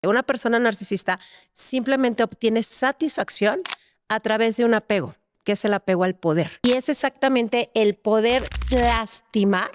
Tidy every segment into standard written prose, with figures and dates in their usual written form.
Una persona narcisista simplemente obtiene satisfacción a través de un apego, que es el apego al poder. Y es exactamente el poder lastimar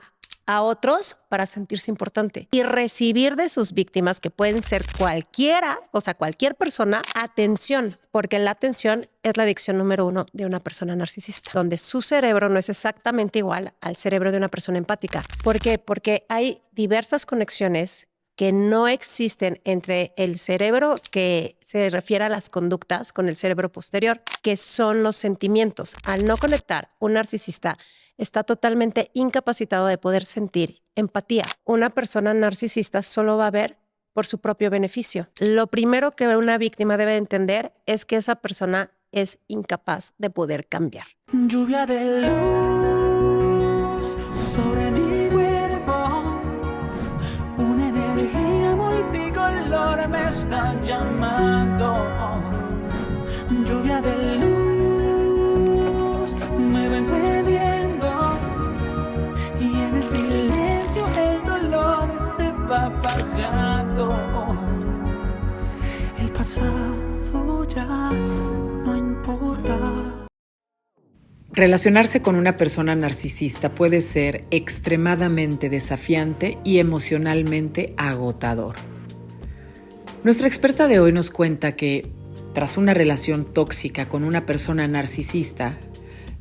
a otros para sentirse importante y recibir de sus víctimas, que pueden ser cualquiera, o sea, cualquier persona, atención, porque la atención es la adicción número 1 de una persona narcisista, donde su cerebro no es exactamente igual al cerebro de una persona empática. ¿Por qué? Porque hay diversas conexiones que no existen entre el cerebro que se refiere a las conductas con el cerebro posterior, que son los sentimientos. Al no conectar, un narcisista está totalmente incapacitado de poder sentir empatía. Una persona narcisista solo va a ver por su propio beneficio. Lo primero que una víctima debe entender es que esa persona es incapaz de poder cambiar. Lluvia de luz sobre mi cuerpo, una energía multicolor me está llamando. Lluvia de luz me va encendiendo y en el silencio el dolor se va apagando. El pasado ya no importa. Relacionarse con una persona narcisista puede ser extremadamente desafiante y emocionalmente agotador. Nuestra experta de hoy nos cuenta que, tras una relación tóxica con una persona narcisista,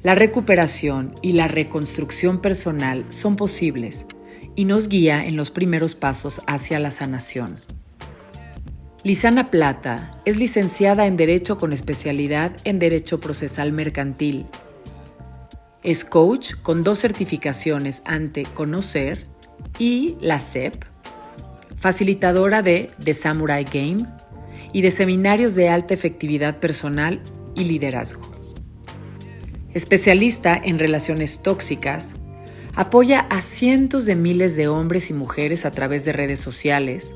la recuperación y la reconstrucción personal son posibles y nos guía en los primeros pasos hacia la sanación. Lizana Plata es licenciada en Derecho con especialidad en Derecho Procesal Mercantil. Es coach con 2 certificaciones ante Conocer y la SEP, facilitadora de The Samurai Game y de seminarios de alta efectividad personal y liderazgo. Especialista en relaciones tóxicas, apoya a cientos de miles de hombres y mujeres a través de redes sociales,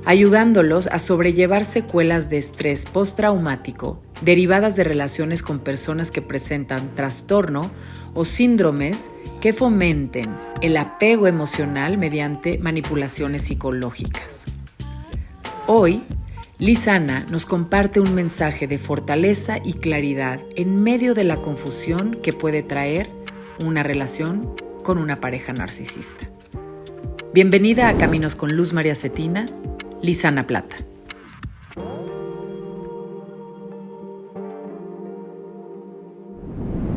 ayudándolos a sobrellevar secuelas de estrés postraumático derivadas de relaciones con personas que presentan trastorno o síndromes que fomenten el apego emocional mediante manipulaciones psicológicas. Hoy, Lizana nos comparte un mensaje de fortaleza y claridad en medio de la confusión que puede traer una relación con una pareja narcisista. Bienvenida a Caminos con Luz María Cetina, Lizana Plata.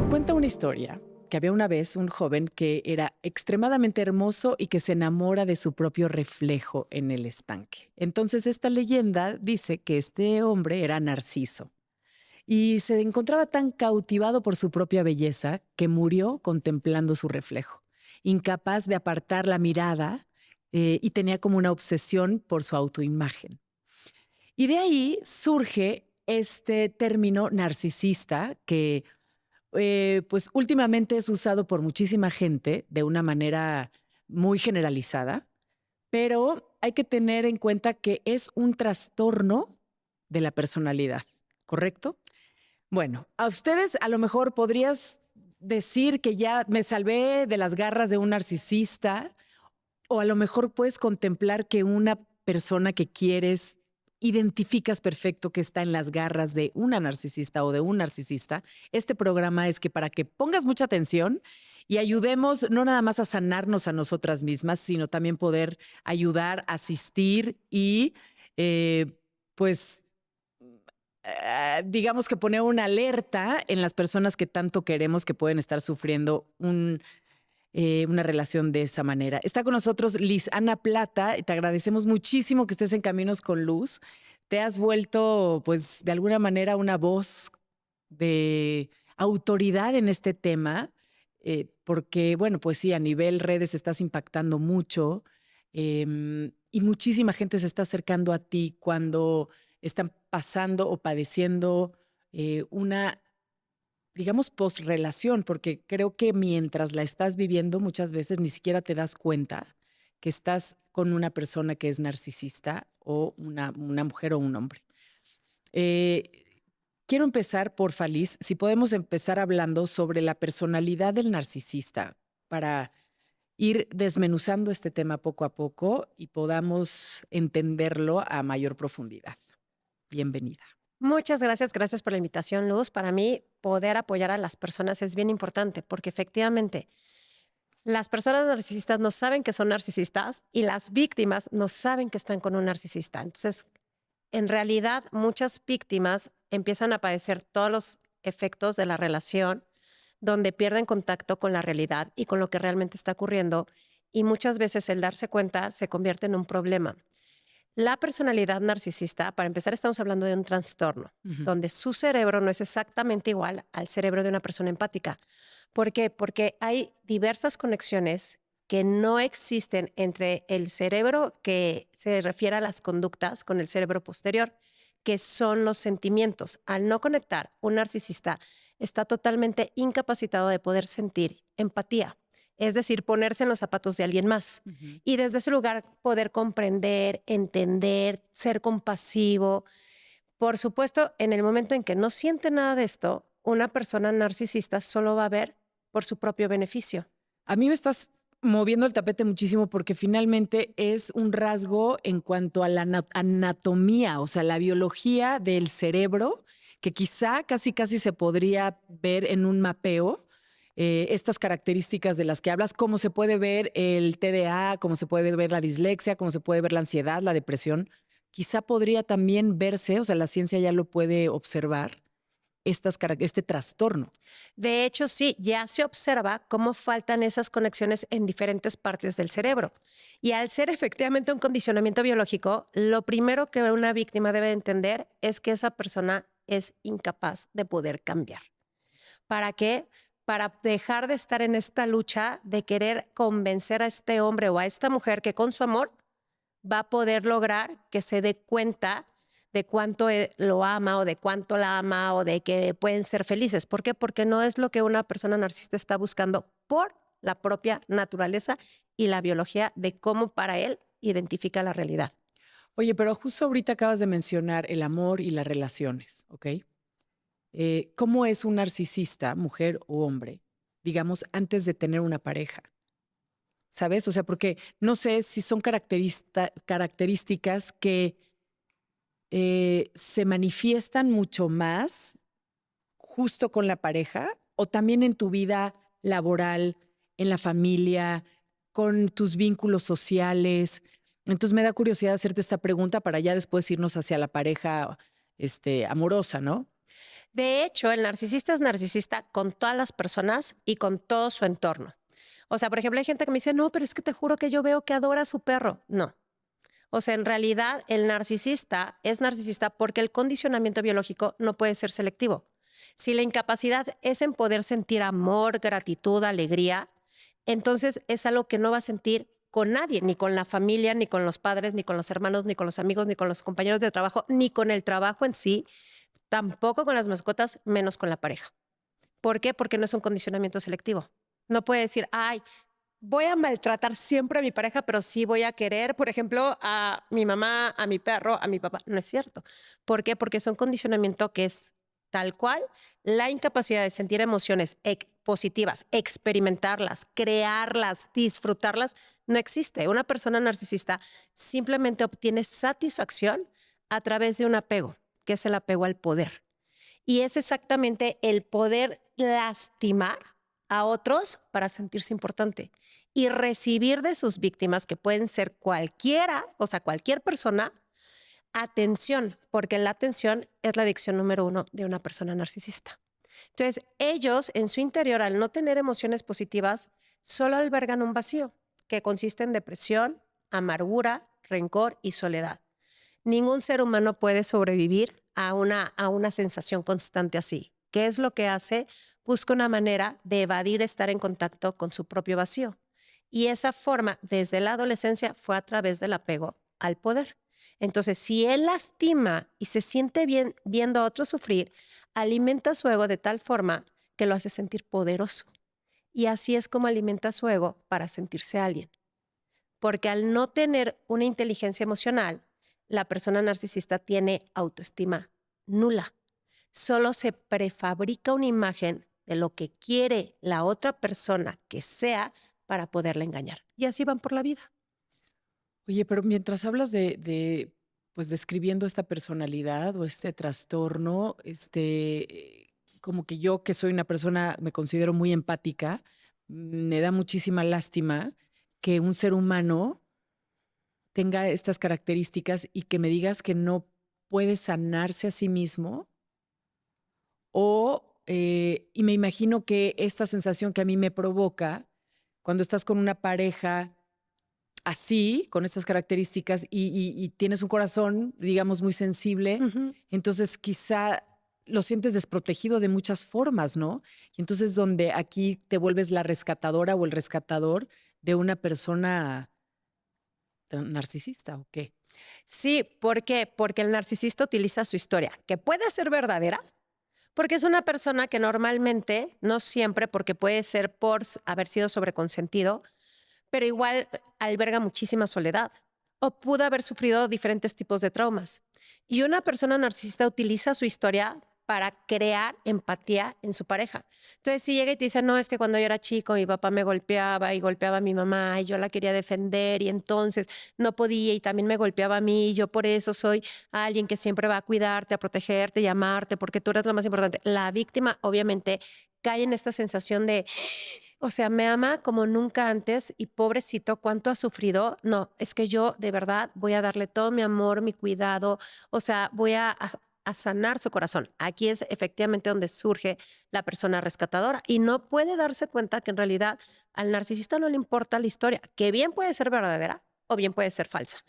Cuenta una historia que había una vez un joven que era extremadamente hermoso y que se enamora de su propio reflejo en el estanque. Entonces esta leyenda dice que este hombre era Narciso y se encontraba tan cautivado por su propia belleza que murió contemplando su reflejo, incapaz de apartar la mirada y tenía como una obsesión por su autoimagen. Y de ahí surge este término narcisista que pues últimamente es usado por muchísima gente de una manera muy generalizada, pero hay que tener en cuenta que es un trastorno de la personalidad, ¿correcto? Bueno, a ustedes a lo mejor podrías decir que ya me salvé de las garras de un narcisista, o a lo mejor puedes contemplar que una persona que quieres identificas perfecto que está en las garras de una narcisista o de un narcisista. Este programa es que para que pongas mucha atención y ayudemos no nada más a sanarnos a nosotras mismas, sino también poder ayudar, asistir y pues digamos que poner una alerta en las personas que tanto queremos que pueden estar sufriendo una relación de esa manera. Está con nosotros Lizana Plata y te agradecemos muchísimo que estés en Caminos con Luz. Te has vuelto, pues, de alguna manera una voz de autoridad en este tema, porque, bueno, pues sí, a nivel redes estás impactando mucho y muchísima gente se está acercando a ti cuando están pasando o padeciendo una digamos, post-relación, porque creo que mientras la estás viviendo, muchas veces ni siquiera te das cuenta que estás con una persona que es narcisista o una mujer o un hombre. Eh, Quiero empezar, porfa, Liz, si podemos empezar hablando sobre la personalidad del narcisista para ir desmenuzando este tema poco a poco y podamos entenderlo a mayor profundidad. Bienvenida. Muchas gracias, gracias por la invitación, Luz. Para mí, poder apoyar a las personas es bien importante porque efectivamente las personas narcisistas no saben que son narcisistas y las víctimas no saben que están con un narcisista. Entonces, en realidad, muchas víctimas empiezan a padecer todos los efectos de la relación, donde pierden contacto con la realidad y con lo que realmente está ocurriendo, y muchas veces el darse cuenta se convierte en un problema. La personalidad narcisista, para empezar, estamos hablando de un trastorno, donde su cerebro no es exactamente igual al cerebro de una persona empática. ¿Por qué? Porque hay diversas conexiones que no existen entre el cerebro que se refiere a las conductas con el cerebro posterior, que son los sentimientos. Al no conectar, un narcisista está totalmente incapacitado de poder sentir empatía, es decir, ponerse en los zapatos de alguien más. Y desde ese lugar poder comprender, entender, ser compasivo. Por supuesto, en el momento en que no siente nada de esto, una persona narcisista solo va a ver por su propio beneficio. A mí me estás moviendo el tapete muchísimo porque finalmente es un rasgo en cuanto a la anatomía, o sea, la biología del cerebro, que quizá casi se podría ver en un mapeo. Estas características de las que hablas, cómo se puede ver el TDA, cómo se puede ver la dislexia, cómo se puede ver la ansiedad, la depresión, quizá podría también verse, o sea, la ciencia ya lo puede observar, este trastorno. De hecho, sí, ya se observa cómo faltan esas conexiones en diferentes partes del cerebro. Y al ser efectivamente un condicionamiento biológico, lo primero que una víctima debe entender es que esa persona es incapaz de poder cambiar. ¿Para qué? Para dejar de estar en esta lucha de querer convencer a este hombre o a esta mujer que con su amor va a poder lograr que se dé cuenta de cuánto lo ama o de cuánto la ama o de que pueden ser felices. ¿Por qué? Porque no es lo que una persona narcisista está buscando por la propia naturaleza y la biología de cómo para él identifica la realidad. Oye, pero justo ahorita acabas de mencionar el amor y las relaciones, ¿ok? ¿Cómo es un narcisista, mujer o hombre, digamos, antes de tener una pareja? ¿Sabes? O sea, porque no sé si son características que se manifiestan mucho más justo con la pareja o también en tu vida laboral, en la familia, con tus vínculos sociales. Entonces me da curiosidad hacerte esta pregunta para ya después irnos hacia la pareja amorosa, ¿no? De hecho, el narcisista es narcisista con todas las personas y con todo su entorno. O sea, por ejemplo, hay gente que me dice, no, pero es que te juro que yo veo que adora a su perro. No. O sea, en realidad el narcisista es narcisista porque el condicionamiento biológico no puede ser selectivo. Si la incapacidad es en poder sentir amor, gratitud, alegría, entonces es algo que no va a sentir con nadie, ni con la familia, ni con los padres, ni con los hermanos, ni con los amigos, ni con los compañeros de trabajo, ni con el trabajo en sí, tampoco con las mascotas, menos con la pareja. ¿Por qué? Porque no es un condicionamiento selectivo. No puede decir, ay, voy a maltratar siempre a mi pareja, pero sí voy a querer, por ejemplo, a mi mamá, a mi perro, a mi papá. No es cierto. ¿Por qué? Porque es un condicionamiento que es tal cual la incapacidad de sentir emociones positivas, experimentarlas, crearlas, disfrutarlas, no existe. Una persona narcisista simplemente obtiene satisfacción a través de un apego, que es el apego al poder. Y es exactamente el poder lastimar a otros para sentirse importante y recibir de sus víctimas, que pueden ser cualquiera, o sea, cualquier persona, atención, porque la atención es la adicción número 1 de una persona narcisista. Entonces, ellos en su interior, al no tener emociones positivas, solo albergan un vacío que consiste en depresión, amargura, rencor y soledad. Ningún ser humano puede sobrevivir a una sensación constante así. ¿Qué es lo que hace? Busca una manera de evadir estar en contacto con su propio vacío. Y esa forma, desde la adolescencia, fue a través del apego al poder. Entonces, si él lastima y se siente bien viendo a otros sufrir, alimenta su ego de tal forma que lo hace sentir poderoso. Y así es como alimenta su ego para sentirse alguien. Porque al no tener una inteligencia emocional, la persona narcisista tiene autoestima nula. Solo se prefabrica una imagen de lo que quiere la otra persona que sea para poderla engañar. Y así van por la vida. Oye, pero mientras hablas pues describiendo esta personalidad o este trastorno, como que yo, que soy una persona, me considero muy empática, me da muchísima lástima que un ser humano tenga estas características y que me digas que no puede sanarse a sí mismo y me imagino que esta sensación que a mí me provoca cuando estás con una pareja así, con estas características y tienes un corazón, digamos, muy sensible, entonces quizá lo sientes desprotegido de muchas formas, ¿no? Y entonces donde aquí te vuelves la rescatadora o el rescatador de una persona narcisista, ¿o qué? Sí, ¿por qué? Porque el narcisista utiliza su historia, que puede ser verdadera, porque es una persona que normalmente, no siempre, porque puede ser por haber sido sobreconsentido, pero igual alberga muchísima soledad o pudo haber sufrido diferentes tipos de traumas. Y una persona narcisista utiliza su historia para crear empatía en su pareja. Entonces, si llega y te dice, no, es que cuando yo era chico mi papá me golpeaba y golpeaba a mi mamá y yo la quería defender y entonces no podía y también me golpeaba a mí y yo por eso soy alguien que siempre va a cuidarte, a protegerte y amarte porque tú eres lo más importante. La víctima obviamente cae en esta sensación de, o sea, me ama como nunca antes y pobrecito, ¿cuánto ha sufrido? No, es que yo de verdad voy a darle todo mi amor, mi cuidado, o sea, voy a sanar su corazón. Aquí es efectivamente donde surge la persona rescatadora y no puede darse cuenta que en realidad al narcisista no le importa la historia, que bien puede ser verdadera o bien puede ser falsa,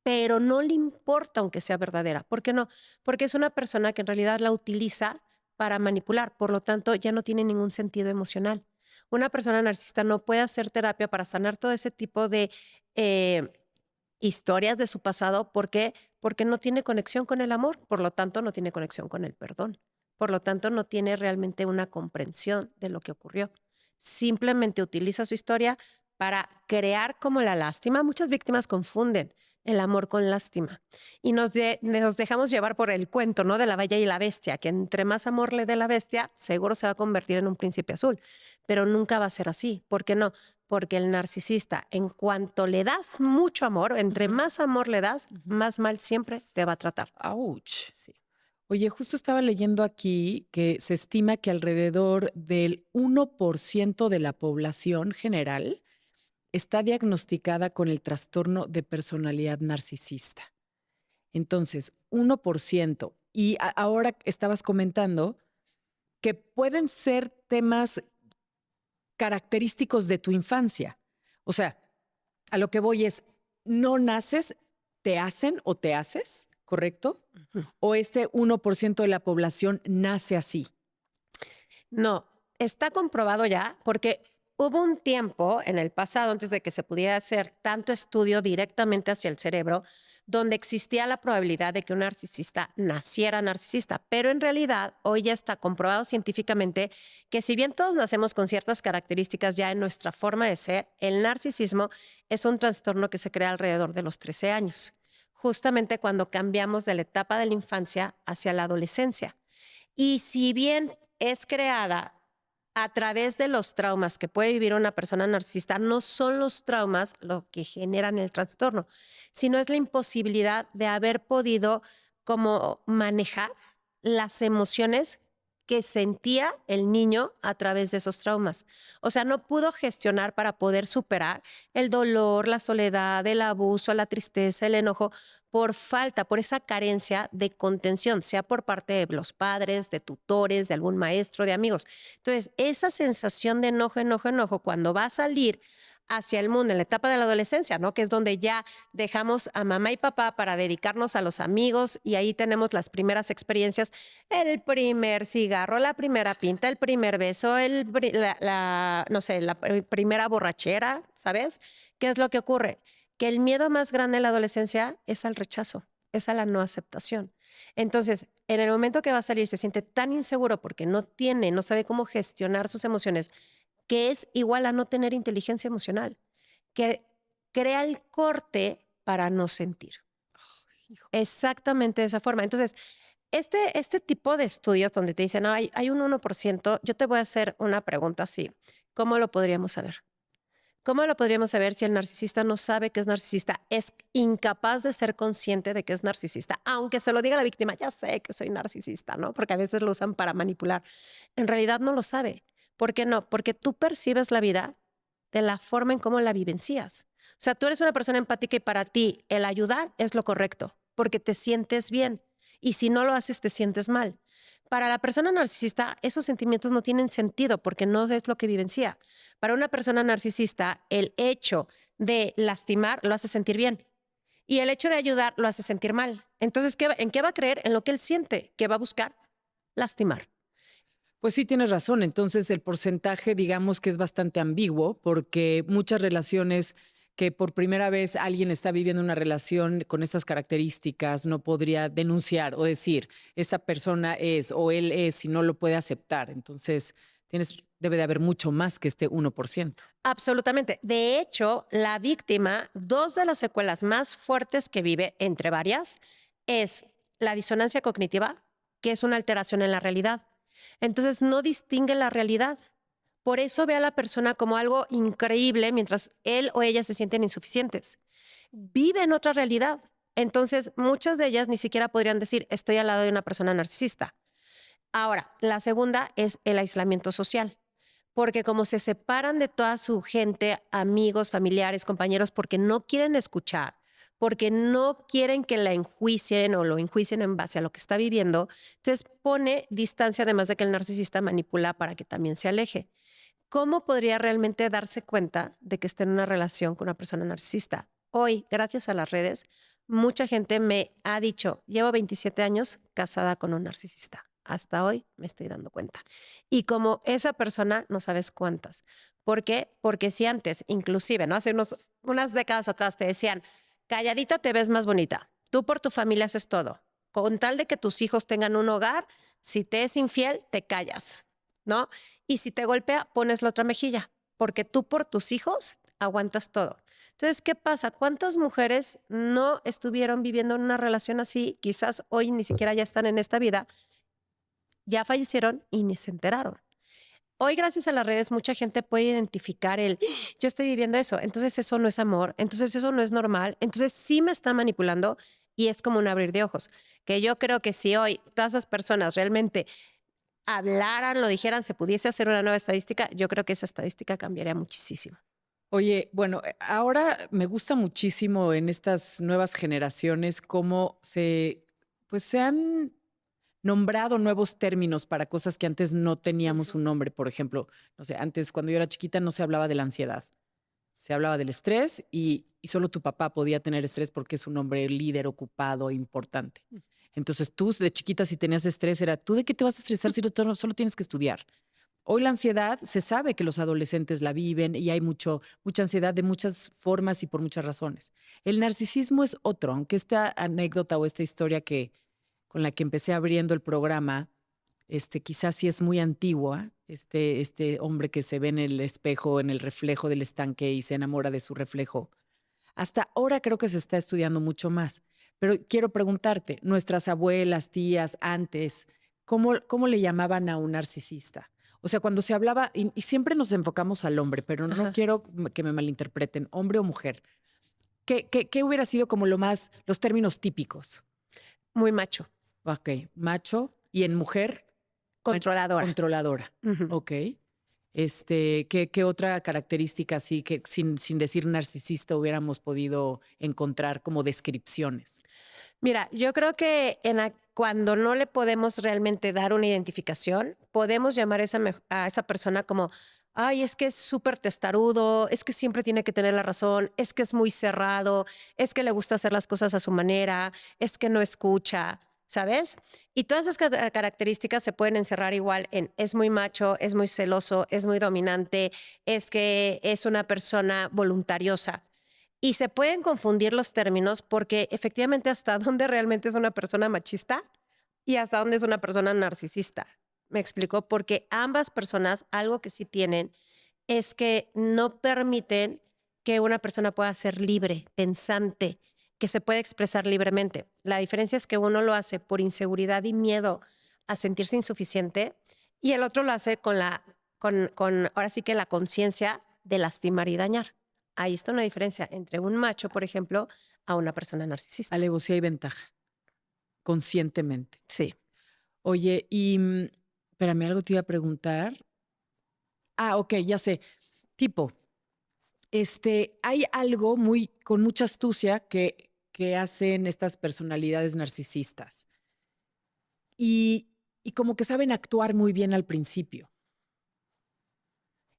pero no le importa aunque sea verdadera. ¿Por qué no? Porque es una persona que en realidad la utiliza para manipular, por lo tanto ya no tiene ningún sentido emocional. Una persona narcisista no puede hacer terapia para sanar todo ese tipo de historias de su pasado. ¿Por qué? Porque no tiene conexión con el amor, por lo tanto no tiene conexión con el perdón, por lo tanto no tiene realmente una comprensión de lo que ocurrió. Simplemente utiliza su historia para crear como la lástima. Muchas víctimas confunden el amor con lástima y nos dejamos llevar por el cuento, ¿no? De la Bella y la Bestia, que entre más amor le dé la bestia, seguro se va a convertir en un príncipe azul, pero nunca va a ser así. ¿Por qué no? Porque el narcisista, en cuanto le das mucho amor, entre más amor le das, más mal siempre te va a tratar. ¡Auch! Sí. Oye, justo estaba leyendo aquí que se estima que alrededor del 1% de la población general está diagnosticada con el trastorno de personalidad narcisista. Entonces, 1%. Y ahora estabas comentando que pueden ser temas característicos de tu infancia. O sea, a lo que voy es, no naces, te hacen o te haces, ¿correcto? ¿O este 1% de la población nace así? No, está comprobado ya porque hubo un tiempo en el pasado, antes de que se pudiera hacer tanto estudio directamente hacia el cerebro, donde existía la probabilidad de que un narcisista naciera narcisista, pero en realidad hoy ya está comprobado científicamente que si bien todos nacemos con ciertas características ya en nuestra forma de ser, el narcisismo es un trastorno que se crea alrededor de los 13 años, justamente cuando cambiamos de la etapa de la infancia hacia la adolescencia. Y si bien es creada a través de los traumas que puede vivir una persona narcisista, no son los traumas lo que generan el trastorno, sino es la imposibilidad de haber podido como manejar las emociones que sentía el niño a través de esos traumas. O sea, no pudo gestionar para poder superar el dolor, la soledad, el abuso, la tristeza, el enojo, por falta, por esa carencia de contención, sea por parte de los padres, de tutores, de algún maestro, de amigos. Entonces, esa sensación de enojo, cuando va a salir hacia el mundo en la etapa de la adolescencia, ¿no? Que es donde ya dejamos a mamá y papá para dedicarnos a los amigos y ahí tenemos las primeras experiencias, el primer cigarro, la primera pinta, el primer beso, no sé, la primera borrachera, ¿sabes? ¿Qué es lo que ocurre? Que el miedo más grande en la adolescencia es al rechazo, es a la no aceptación. Entonces, en el momento que va a salir, se siente tan inseguro porque no sabe cómo gestionar sus emociones, que es igual a no tener inteligencia emocional, que crea el corte para no sentir. Exactamente de esa forma. Entonces, este tipo de estudios donde te dicen, no, hay un 1%, yo te voy a hacer una pregunta así. ¿Cómo lo podríamos saber? ¿Cómo lo podríamos saber si el narcisista no sabe que es narcisista? Es incapaz de ser consciente de que es narcisista, aunque se lo diga la víctima, ya sé que soy narcisista, ¿no? Porque a veces lo usan para manipular. En realidad no lo sabe. ¿Por qué no? Porque tú percibes la vida de la forma en cómo la vivencias. O sea, tú eres una persona empática y para ti el ayudar es lo correcto, porque te sientes bien. Y si no lo haces, te sientes mal. Para la persona narcisista, esos sentimientos no tienen sentido porque no es lo que vivencia. Para una persona narcisista, el hecho de lastimar lo hace sentir bien y el hecho de ayudar lo hace sentir mal. Entonces, ¿en qué va a creer? En lo que él siente, que va a buscar lastimar. Pues sí, tienes razón. Entonces, el porcentaje, digamos que es bastante ambiguo porque muchas relaciones que por primera vez alguien está viviendo una relación con estas características no podría denunciar o decir, esta persona es o él es y no lo puede aceptar. Entonces, debe de haber mucho más que este 1%. Absolutamente. De hecho, la víctima, dos de las secuelas más fuertes que vive, entre varias, es la disonancia cognitiva, que es una alteración en la realidad. Entonces, no distingue la realidad. Por eso ve a la persona como algo increíble mientras él o ella se sienten insuficientes. Vive en otra realidad. Entonces, muchas de ellas ni siquiera podrían decir, estoy al lado de una persona narcisista. Ahora, la segunda es el aislamiento social, porque como se separan de toda su gente, amigos, familiares, compañeros, porque no quieren escuchar, porque no quieren que la enjuicien o lo enjuicien en base a lo que está viviendo, entonces pone distancia, además de que el narcisista manipula para que también se aleje. ¿Cómo podría realmente darse cuenta de que está en una relación con una persona narcisista? Hoy, gracias a las redes, mucha gente me ha dicho, llevo 27 años casada con un narcisista. Hasta hoy me estoy dando cuenta. Y como esa persona, no sabes cuántas. ¿Por qué? Porque si antes, inclusive, ¿no? Hace unas décadas atrás te decían, calladita te ves más bonita. Tú por tu familia haces todo. Con tal de que tus hijos tengan un hogar, si te es infiel, te callas, ¿no? Y si te golpea, pones la otra mejilla, porque tú por tus hijos aguantas todo. Entonces, ¿qué pasa? ¿Cuántas mujeres no estuvieron viviendo en una relación así? Quizás hoy ni siquiera ya están en esta vida, ya fallecieron y ni se enteraron. Hoy, gracias a las redes, mucha gente puede identificar yo estoy viviendo eso, entonces eso no es amor, entonces eso no es normal, entonces sí me está manipulando y es como un abrir de ojos. Que yo creo que si hoy todas esas personas realmente hablaran, lo dijeran, se pudiese hacer una nueva estadística, yo creo que esa estadística cambiaría muchísimo. Oye, bueno, ahora me gusta muchísimo en estas nuevas generaciones cómo se han nombrado nuevos términos para cosas que antes no teníamos un nombre. Por ejemplo, no sé, antes cuando yo era chiquita no se hablaba de la ansiedad. Se hablaba del estrés y solo tu papá podía tener estrés porque es un hombre líder, ocupado, importante. Entonces tú de chiquita si tenías estrés era, ¿tú de qué te vas a estresar si solo tienes que estudiar? Hoy la ansiedad se sabe que los adolescentes la viven y hay mucha ansiedad de muchas formas y por muchas razones. El narcisismo es otro, aunque esta anécdota o esta historia con la que empecé abriendo el programa, quizás sí es muy antigua, este hombre que se ve en el espejo, en el reflejo del estanque y se enamora de su reflejo. Hasta ahora creo que se está estudiando mucho más. Pero quiero preguntarte, nuestras abuelas, tías, antes, ¿cómo le llamaban a un narcisista? O sea, cuando se hablaba, y siempre nos enfocamos al hombre, pero no quiero que me malinterpreten, hombre o mujer. ¿Qué hubiera sido como los términos típicos? Muy macho. Ok, macho. ¿Y en mujer? Controladora. Controladora. Ok. ¿Qué otra característica así que sin decir narcisista hubiéramos podido encontrar como descripciones? Mira, yo creo que cuando no le podemos realmente dar una identificación, podemos llamar a esa persona como, ay, es que es súper testarudo, es que siempre tiene que tener la razón, es que es muy cerrado, es que le gusta hacer las cosas a su manera, es que no escucha, ¿sabes? Y todas esas características se pueden encerrar igual en es muy macho, es muy celoso, es muy dominante, es que es una persona voluntariosa. Y se pueden confundir los términos porque efectivamente hasta dónde realmente es una persona machista y hasta dónde es una persona narcisista. ¿Me explico? Porque ambas personas, algo que sí tienen, es que no permiten que una persona pueda ser libre, pensante, que se puede expresar libremente. La diferencia es que uno lo hace por inseguridad y miedo a sentirse insuficiente y el otro lo hace con ahora sí que la conciencia de lastimar y dañar. Ahí está una diferencia entre un macho, por ejemplo, a una persona narcisista. Alevosía y ventaja, conscientemente. Sí. Oye, y espérame, algo te iba a preguntar. Ok, ya sé. Tipo, hay algo con mucha astucia que hacen estas personalidades narcisistas. Y como que saben actuar muy bien al principio.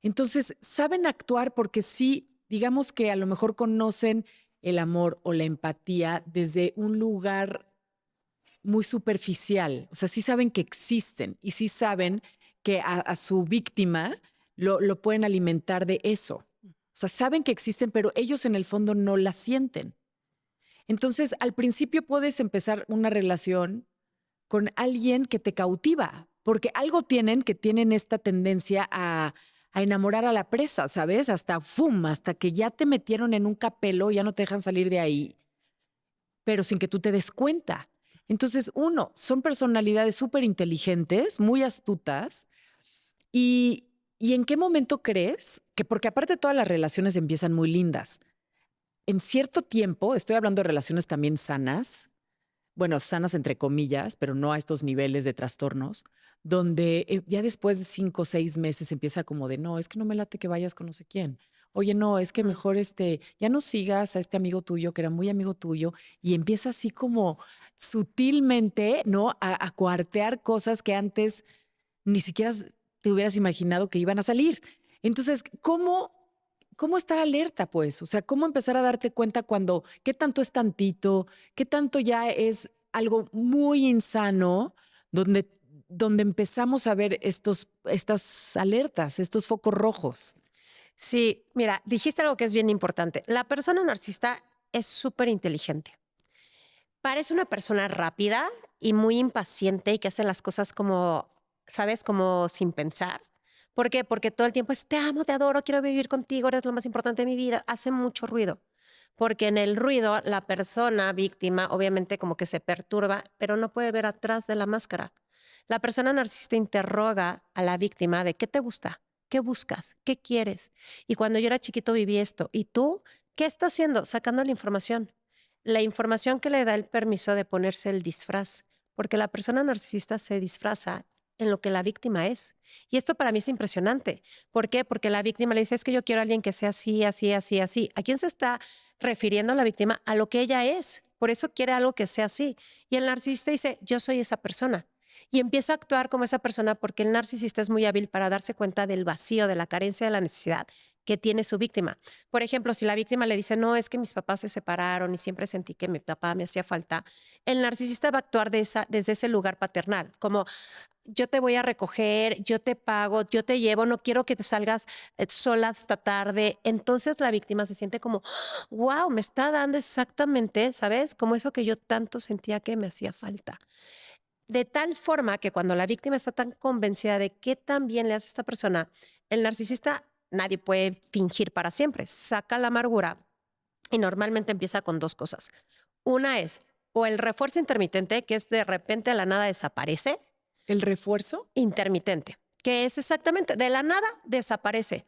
Entonces, saben actuar porque sí, digamos que a lo mejor conocen el amor o la empatía desde un lugar muy superficial. O sea, sí saben que existen y sí saben que a su víctima lo pueden alimentar de eso. O sea, saben que existen, pero ellos en el fondo no la sienten. Entonces, al principio puedes empezar una relación con alguien que te cautiva, porque algo tienen que tienen esta tendencia a enamorar a la presa, ¿sabes? Hasta ¡fum! Hasta que ya te metieron en un capelo, ya no te dejan salir de ahí, pero sin que tú te des cuenta. Entonces, son personalidades súper inteligentes, muy astutas. ¿Y en qué momento crees que, porque aparte todas las relaciones empiezan muy lindas, en cierto tiempo, estoy hablando de relaciones también sanas, bueno, sanas entre comillas, pero no a estos niveles de trastornos, donde ya después de 5 o 6 meses empieza como de, no, es que no me late que vayas con no sé quién. Oye, no, es que mejor ya no sigas a este amigo tuyo, que era muy amigo tuyo, y empieza así como sutilmente, ¿no? A cuartear cosas que antes ni siquiera te hubieras imaginado que iban a salir. Entonces, ¿cómo estar alerta, pues? O sea, ¿cómo empezar a darte cuenta qué tanto es tantito, qué tanto ya es algo muy insano, donde empezamos a ver estas alertas, estos focos rojos? Sí, mira, dijiste algo que es bien importante. La persona narcisista es súper inteligente. Parece una persona rápida y muy impaciente y que hace las cosas como, ¿sabes? Como sin pensar. ¿Por qué? Porque todo el tiempo es, te amo, te adoro, quiero vivir contigo, eres lo más importante de mi vida. Hace mucho ruido. Porque en el ruido la persona víctima obviamente como que se perturba, pero no puede ver atrás de la máscara. La persona narcisista interroga a la víctima de qué te gusta, qué buscas, qué quieres. Y cuando yo era chiquito viví esto. ¿Y tú qué estás haciendo? Sacando la información. La información que le da el permiso de ponerse el disfraz. Porque la persona narcisista se disfraza en lo que la víctima es. Y esto para mí es impresionante. ¿Por qué? Porque la víctima le dice, es que yo quiero a alguien que sea así, así, así, así. ¿A quién se está refiriendo la víctima? A lo que ella es. Por eso quiere algo que sea así. Y el narcisista dice, yo soy esa persona. Y empieza a actuar como esa persona porque el narcisista es muy hábil para darse cuenta del vacío, de la carencia, de la necesidad que tiene su víctima. Por ejemplo, si la víctima le dice, no, es que mis papás se separaron y siempre sentí que mi papá me hacía falta, el narcisista va a actuar desde ese lugar paternal, como yo te voy a recoger, yo te pago, yo te llevo, no quiero que te salgas sola hasta tarde. Entonces la víctima se siente como, wow, me está dando exactamente, ¿sabes? Como eso que yo tanto sentía que me hacía falta. De tal forma que cuando la víctima está tan convencida de qué tan bien le hace a esta persona, el narcisista, nadie puede fingir para siempre, saca la amargura y normalmente empieza con 2 cosas. Una es o el refuerzo intermitente, que es de repente a la nada desaparece. ¿El refuerzo? Intermitente, que es exactamente de la nada desaparece.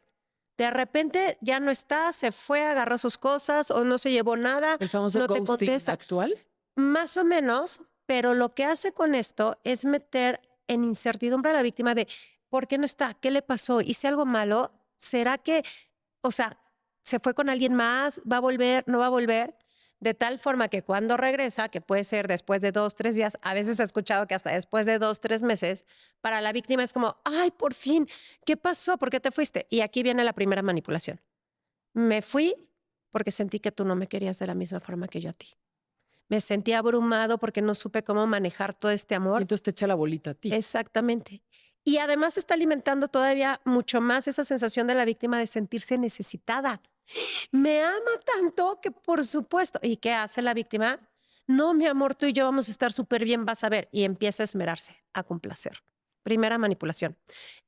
De repente ya no está, se fue, agarró sus cosas o no se llevó nada. ¿El famoso no te ghosting contesta. actual? Más o menos, pero lo que hace con esto es meter en incertidumbre a la víctima de ¿por qué no está? ¿Qué le pasó? ¿Hice algo malo? ¿Será que, o sea, se fue con alguien más? ¿Va a volver? ¿No va a volver? De tal forma que cuando regresa, que puede ser después de 2, 3 días, a veces he escuchado que hasta después de 2, 3 meses, para la víctima es como, ay, por fin, ¿qué pasó? ¿Por qué te fuiste? Y aquí viene la primera manipulación. Me fui porque sentí que tú no me querías de la misma forma que yo a ti. Me sentí abrumado porque no supe cómo manejar todo este Y amor. entonces te echa la bolita a ti. Exactamente. Y además está alimentando todavía mucho más esa sensación de la víctima de sentirse necesitada. Me ama tanto que por supuesto. ¿Y qué hace la víctima? No, mi amor, tú y yo vamos a estar súper bien, vas a ver. Y empieza a esmerarse, a complacer. Primera manipulación.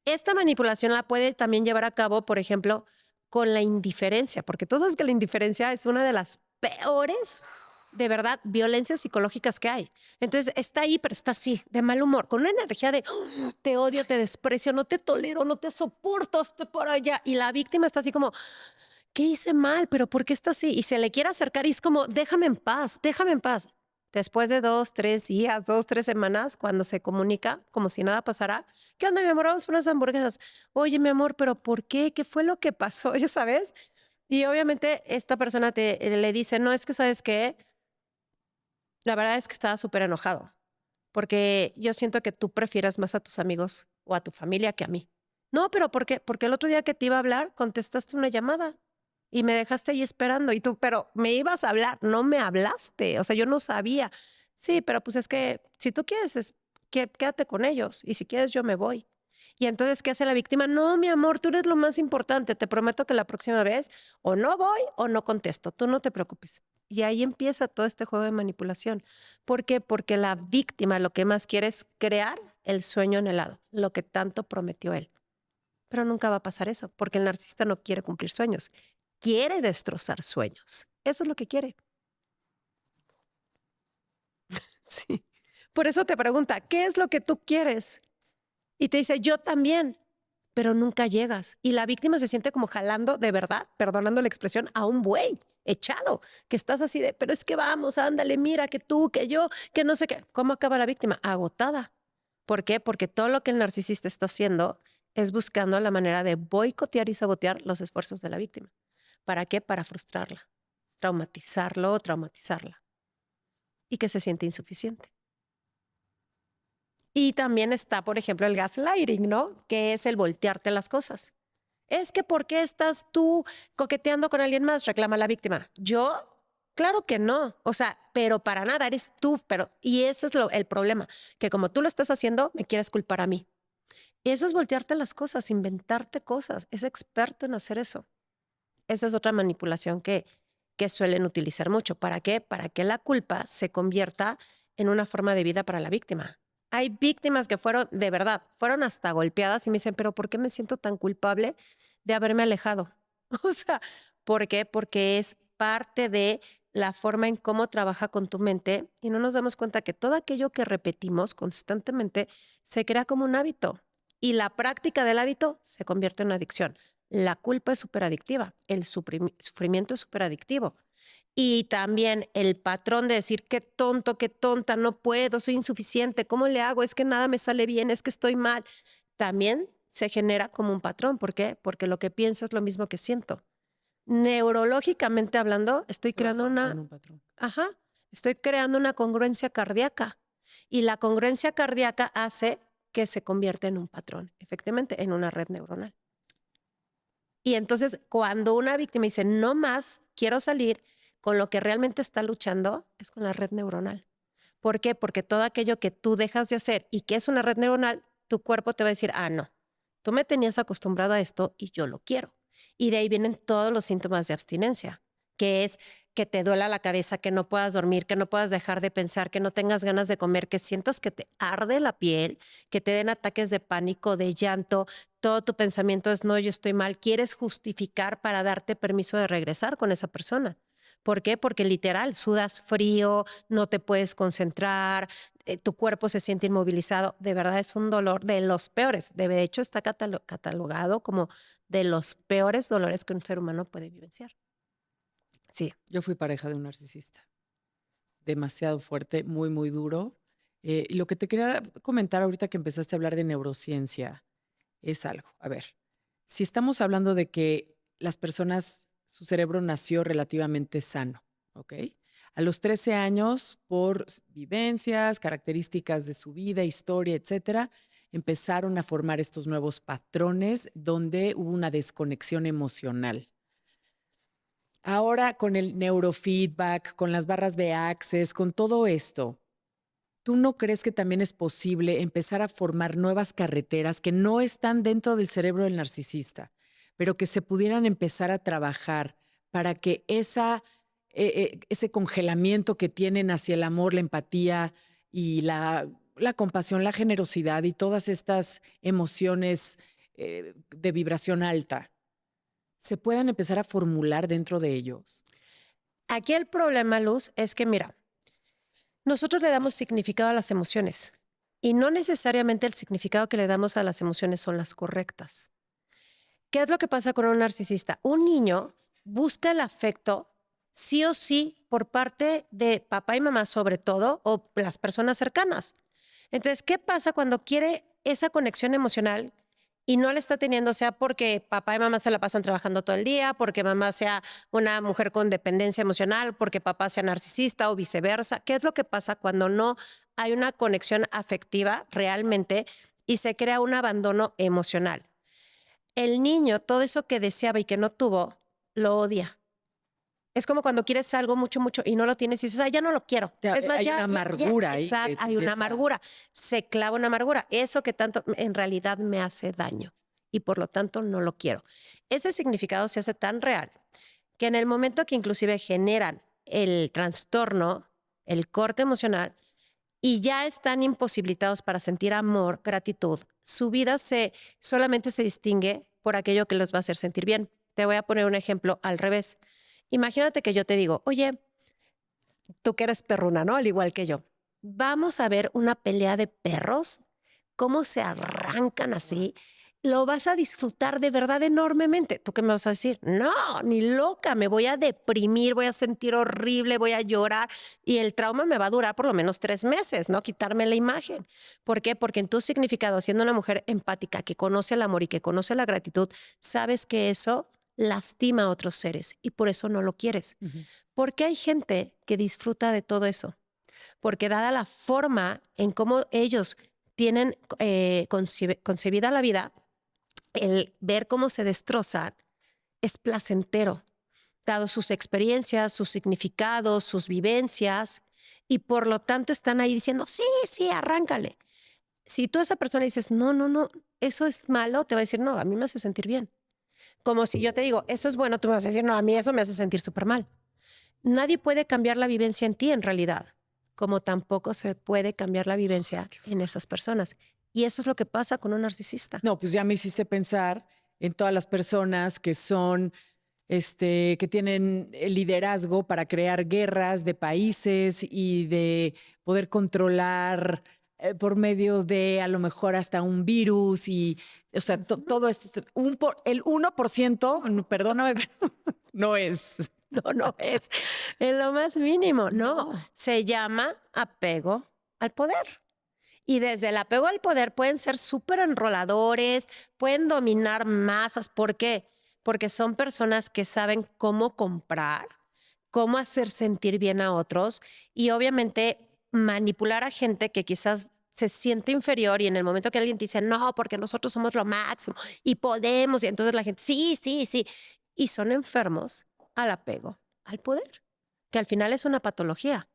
Esta manipulación la puede también llevar a cabo, por ejemplo, con la indiferencia, porque tú sabes que la indiferencia es una de las peores de verdad, violencias psicológicas que hay. Entonces está ahí, pero está así, de mal humor, con una energía de te odio, te desprecio, no te tolero, no te soporto, hasta por allá. Y la víctima está así como, ¿qué hice mal? ¿Pero por qué está así? Y se le quiere acercar y es como, déjame en paz, déjame en paz. Después de 2, 3 días, 2, 3 semanas, cuando se comunica como si nada pasara, ¿qué onda, mi amor? Vamos por unas hamburguesas. Oye, mi amor, ¿pero por qué? ¿Qué fue lo que pasó? ¿Ya sabes? Y obviamente esta persona le dice, no, es que ¿sabes qué? La verdad es que estaba súper enojado, porque yo siento que tú prefieres más a tus amigos o a tu familia que a mí. No, pero ¿por qué? Porque el otro día que te iba a hablar, contestaste una llamada y me dejaste ahí esperando y tú, pero me ibas a hablar, no me hablaste, o sea, yo no sabía. Sí, pero pues es que si tú quieres, quédate con ellos y si quieres yo me voy. Y entonces, ¿qué hace la víctima? No, mi amor, tú eres lo más importante, te prometo que la próxima vez o no voy o no contesto, tú no te preocupes. Y ahí empieza todo este juego de manipulación. ¿Por qué? Porque la víctima lo que más quiere es crear el sueño anhelado, lo que tanto prometió él. Pero nunca va a pasar eso, porque el narcisista no quiere cumplir sueños, quiere destrozar sueños. Eso es lo que quiere. Sí. Por eso te pregunta, ¿qué es lo que tú quieres? Y te dice, yo también, pero nunca llegas. Y la víctima se siente como jalando de verdad, perdonando la expresión, a un buey echado, que estás así de, pero es que vamos, ándale, mira, que tú, que yo, que no sé qué. ¿Cómo acaba la víctima? Agotada. ¿Por qué? Porque todo lo que el narcisista está haciendo es buscando la manera de boicotear y sabotear los esfuerzos de la víctima. ¿Para qué? Para frustrarla, traumatizarlo o traumatizarla y que se siente insuficiente. Y también está, por ejemplo, el gaslighting, ¿no? Que es el voltearte las cosas. Es que ¿por qué estás tú coqueteando con alguien más? Reclama la víctima. ¿Yo? Claro que no. O sea, pero para nada, eres tú. Y eso es el problema, que como tú lo estás haciendo, me quieres culpar a mí. Y eso es voltearte las cosas, inventarte cosas. Es experto en hacer eso. Esa es otra manipulación que suelen utilizar mucho. ¿Para qué? Para que la culpa se convierta en una forma de vida para la víctima. Hay víctimas que fueron, de verdad, fueron hasta golpeadas y me dicen, pero ¿por qué me siento tan culpable de haberme alejado? O sea, ¿por qué? Porque es parte de la forma en cómo trabaja con tu mente y no nos damos cuenta que todo aquello que repetimos constantemente se crea como un hábito y la práctica del hábito se convierte en una adicción. La culpa es súper adictiva, el sufrimiento es súper adictivo. Y también el patrón de decir, qué tonto, qué tonta, no puedo, soy insuficiente, ¿cómo le hago? Es que nada me sale bien, es que estoy mal. También se genera como un patrón. ¿Por qué? Porque lo que pienso es lo mismo que siento. Neurológicamente hablando, estoy creando estoy creando una congruencia cardíaca. Y la congruencia cardíaca hace que se convierta en un patrón, efectivamente, en una red neuronal. Y entonces, cuando una víctima dice, no más, quiero salir, con lo que realmente está luchando es con la red neuronal. ¿Por qué? Porque todo aquello que tú dejas de hacer y que es una red neuronal, tu cuerpo te va a decir, ah, no, tú me tenías acostumbrado a esto y yo lo quiero. Y de ahí vienen todos los síntomas de abstinencia, que es que te duela la cabeza, que no puedas dormir, que no puedas dejar de pensar, que no tengas ganas de comer, que sientas que te arde la piel, que te den ataques de pánico, de llanto. Todo tu pensamiento es, no, yo estoy mal. Quieres justificar para darte permiso de regresar con esa persona. ¿Por qué? Porque literal, sudas frío, no te puedes concentrar, tu cuerpo se siente inmovilizado. De verdad es un dolor de los peores. De hecho, está catalogado como de los peores dolores que un ser humano puede vivenciar. Sí. Yo fui pareja de un narcisista. Demasiado fuerte, muy, muy duro. Y lo que te quería comentar ahorita que empezaste a hablar de neurociencia es algo. A ver, si estamos hablando de que las personas, su cerebro nació relativamente sano, ¿ok? A los 13 años, por vivencias, características de su vida, historia, etcétera, empezaron a formar estos nuevos patrones donde hubo una desconexión emocional. Ahora con el neurofeedback, con las barras de Access, con todo esto, ¿tú no crees que también es posible empezar a formar nuevas carreteras que no están dentro del cerebro del narcisista, pero que se pudieran empezar a trabajar para que ese congelamiento que tienen hacia el amor, la empatía y la compasión, la generosidad y todas estas emociones de vibración alta, se puedan empezar a formular dentro de ellos? Aquí el problema, Luz, es que, mira, nosotros le damos significado a las emociones y no necesariamente el significado que le damos a las emociones son las correctas. ¿Qué es lo que pasa con un narcisista? Un niño busca el afecto sí o sí por parte de papá y mamá sobre todo o las personas cercanas. Entonces, ¿qué pasa cuando quiere esa conexión emocional y no la está teniendo, sea porque papá y mamá se la pasan trabajando todo el día, porque mamá sea una mujer con dependencia emocional, porque papá sea narcisista o viceversa? ¿Qué es lo que pasa cuando no hay una conexión afectiva realmente y se crea un abandono emocional? El niño, todo eso que deseaba y que no tuvo, lo odia. Es como cuando quieres algo mucho, mucho y no lo tienes y dices, ay, ya no lo quiero. sea, Es más, hay una amargura ahí que exacto, hay una empieza- amargura. Se clava una amargura. Eso que tanto en realidad me hace daño y por lo tanto no lo quiero. Ese significado se hace tan real que en el momento que inclusive generan el trastorno, el corte emocional, y ya están imposibilitados para sentir amor, gratitud, su vida solamente se distingue por aquello que los va a hacer sentir bien. Te voy a poner un ejemplo al revés. Imagínate que yo te digo, oye, tú que eres perruna, ¿no? Al igual que yo. Vamos a ver una pelea de perros, cómo se arrancan así. Lo vas a disfrutar de verdad enormemente. ¿Tú qué me vas a decir? No, ni loca, me voy a deprimir, voy a sentir horrible, voy a llorar y el trauma me va a durar por lo menos 3 meses, ¿no? Quitarme la imagen. ¿Por qué? Porque en tu significado, siendo una mujer empática que conoce el amor y que conoce la gratitud, sabes que eso lastima a otros seres y por eso no lo quieres. Ujú. Porque hay gente que disfruta de todo eso, porque dada la forma en cómo ellos tienen concebida la vida, el ver cómo se destrozan es placentero, dado sus experiencias, sus significados, sus vivencias, y por lo tanto están ahí diciendo, sí, sí, arráncale. Si tú a esa persona dices, no, no, no, eso es malo, te va a decir, no, a mí me hace sentir bien. Como si yo te digo, eso es bueno, tú me vas a decir, no, a mí eso me hace sentir súper mal. Nadie puede cambiar la vivencia en ti en realidad, como tampoco se puede cambiar la vivencia en esas personas. Y eso es lo que pasa con un narcisista. No, pues ya me hiciste pensar en todas las personas que son, que tienen el liderazgo para crear guerras de países y de poder controlar por medio de a lo mejor hasta un virus y, o sea, todo esto, el 1%, perdóname, pero no es. No, no es en lo más mínimo, no. No. Se llama apego al poder. Y desde el apego al poder pueden ser súper enroladores, pueden dominar masas. ¿Por qué? Porque son personas que saben cómo comprar, cómo hacer sentir bien a otros y obviamente manipular a gente que quizás se siente inferior y en el momento que alguien te dice, no, porque nosotros somos lo máximo y podemos, y entonces la gente, sí, sí, sí. Y son enfermos al apego al poder, que al final es una patología.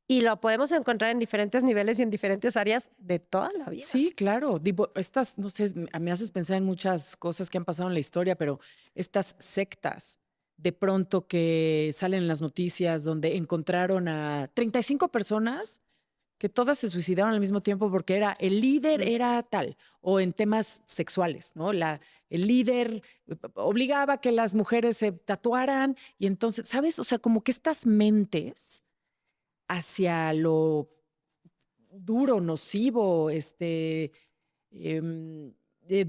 Y lo podemos encontrar en diferentes niveles y en diferentes áreas de toda la vida. Sí, claro. Digo, estas, no sé, me haces pensar en muchas cosas que han pasado en la historia, pero estas sectas, de pronto que salen en las noticias donde encontraron a 35 personas que todas se suicidaron al mismo tiempo porque el líder era tal, o en temas sexuales, ¿no? El líder obligaba a que las mujeres se tatuaran y entonces, ¿sabes? O sea, como que estas mentes hacia lo duro, nocivo, de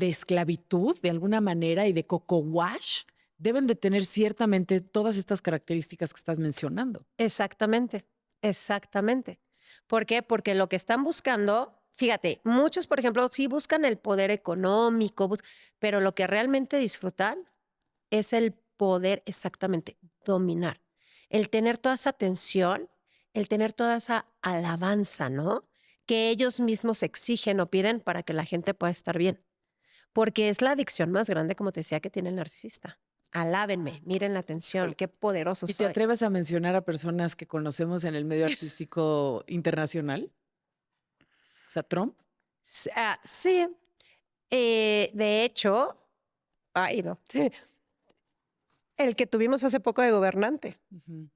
esclavitud de alguna manera y de coco wash, deben de tener ciertamente todas estas características que estás mencionando. Exactamente, exactamente. ¿Por qué? Porque lo que están buscando, fíjate, muchos, por ejemplo, sí buscan el poder económico, pero lo que realmente disfrutan es el poder exactamente dominar, el tener toda esa atención, el tener toda esa alabanza, ¿no? Que ellos mismos exigen o piden para que la gente pueda estar bien. Porque es la adicción más grande, como te decía, que tiene el narcisista. Alábenme, miren la atención, qué poderoso ¿Y te soy. atreves a mencionar a personas que conocemos en el medio artístico internacional? O sea, Trump. Sí, de hecho, ay no, el que tuvimos hace poco de gobernante Ujú.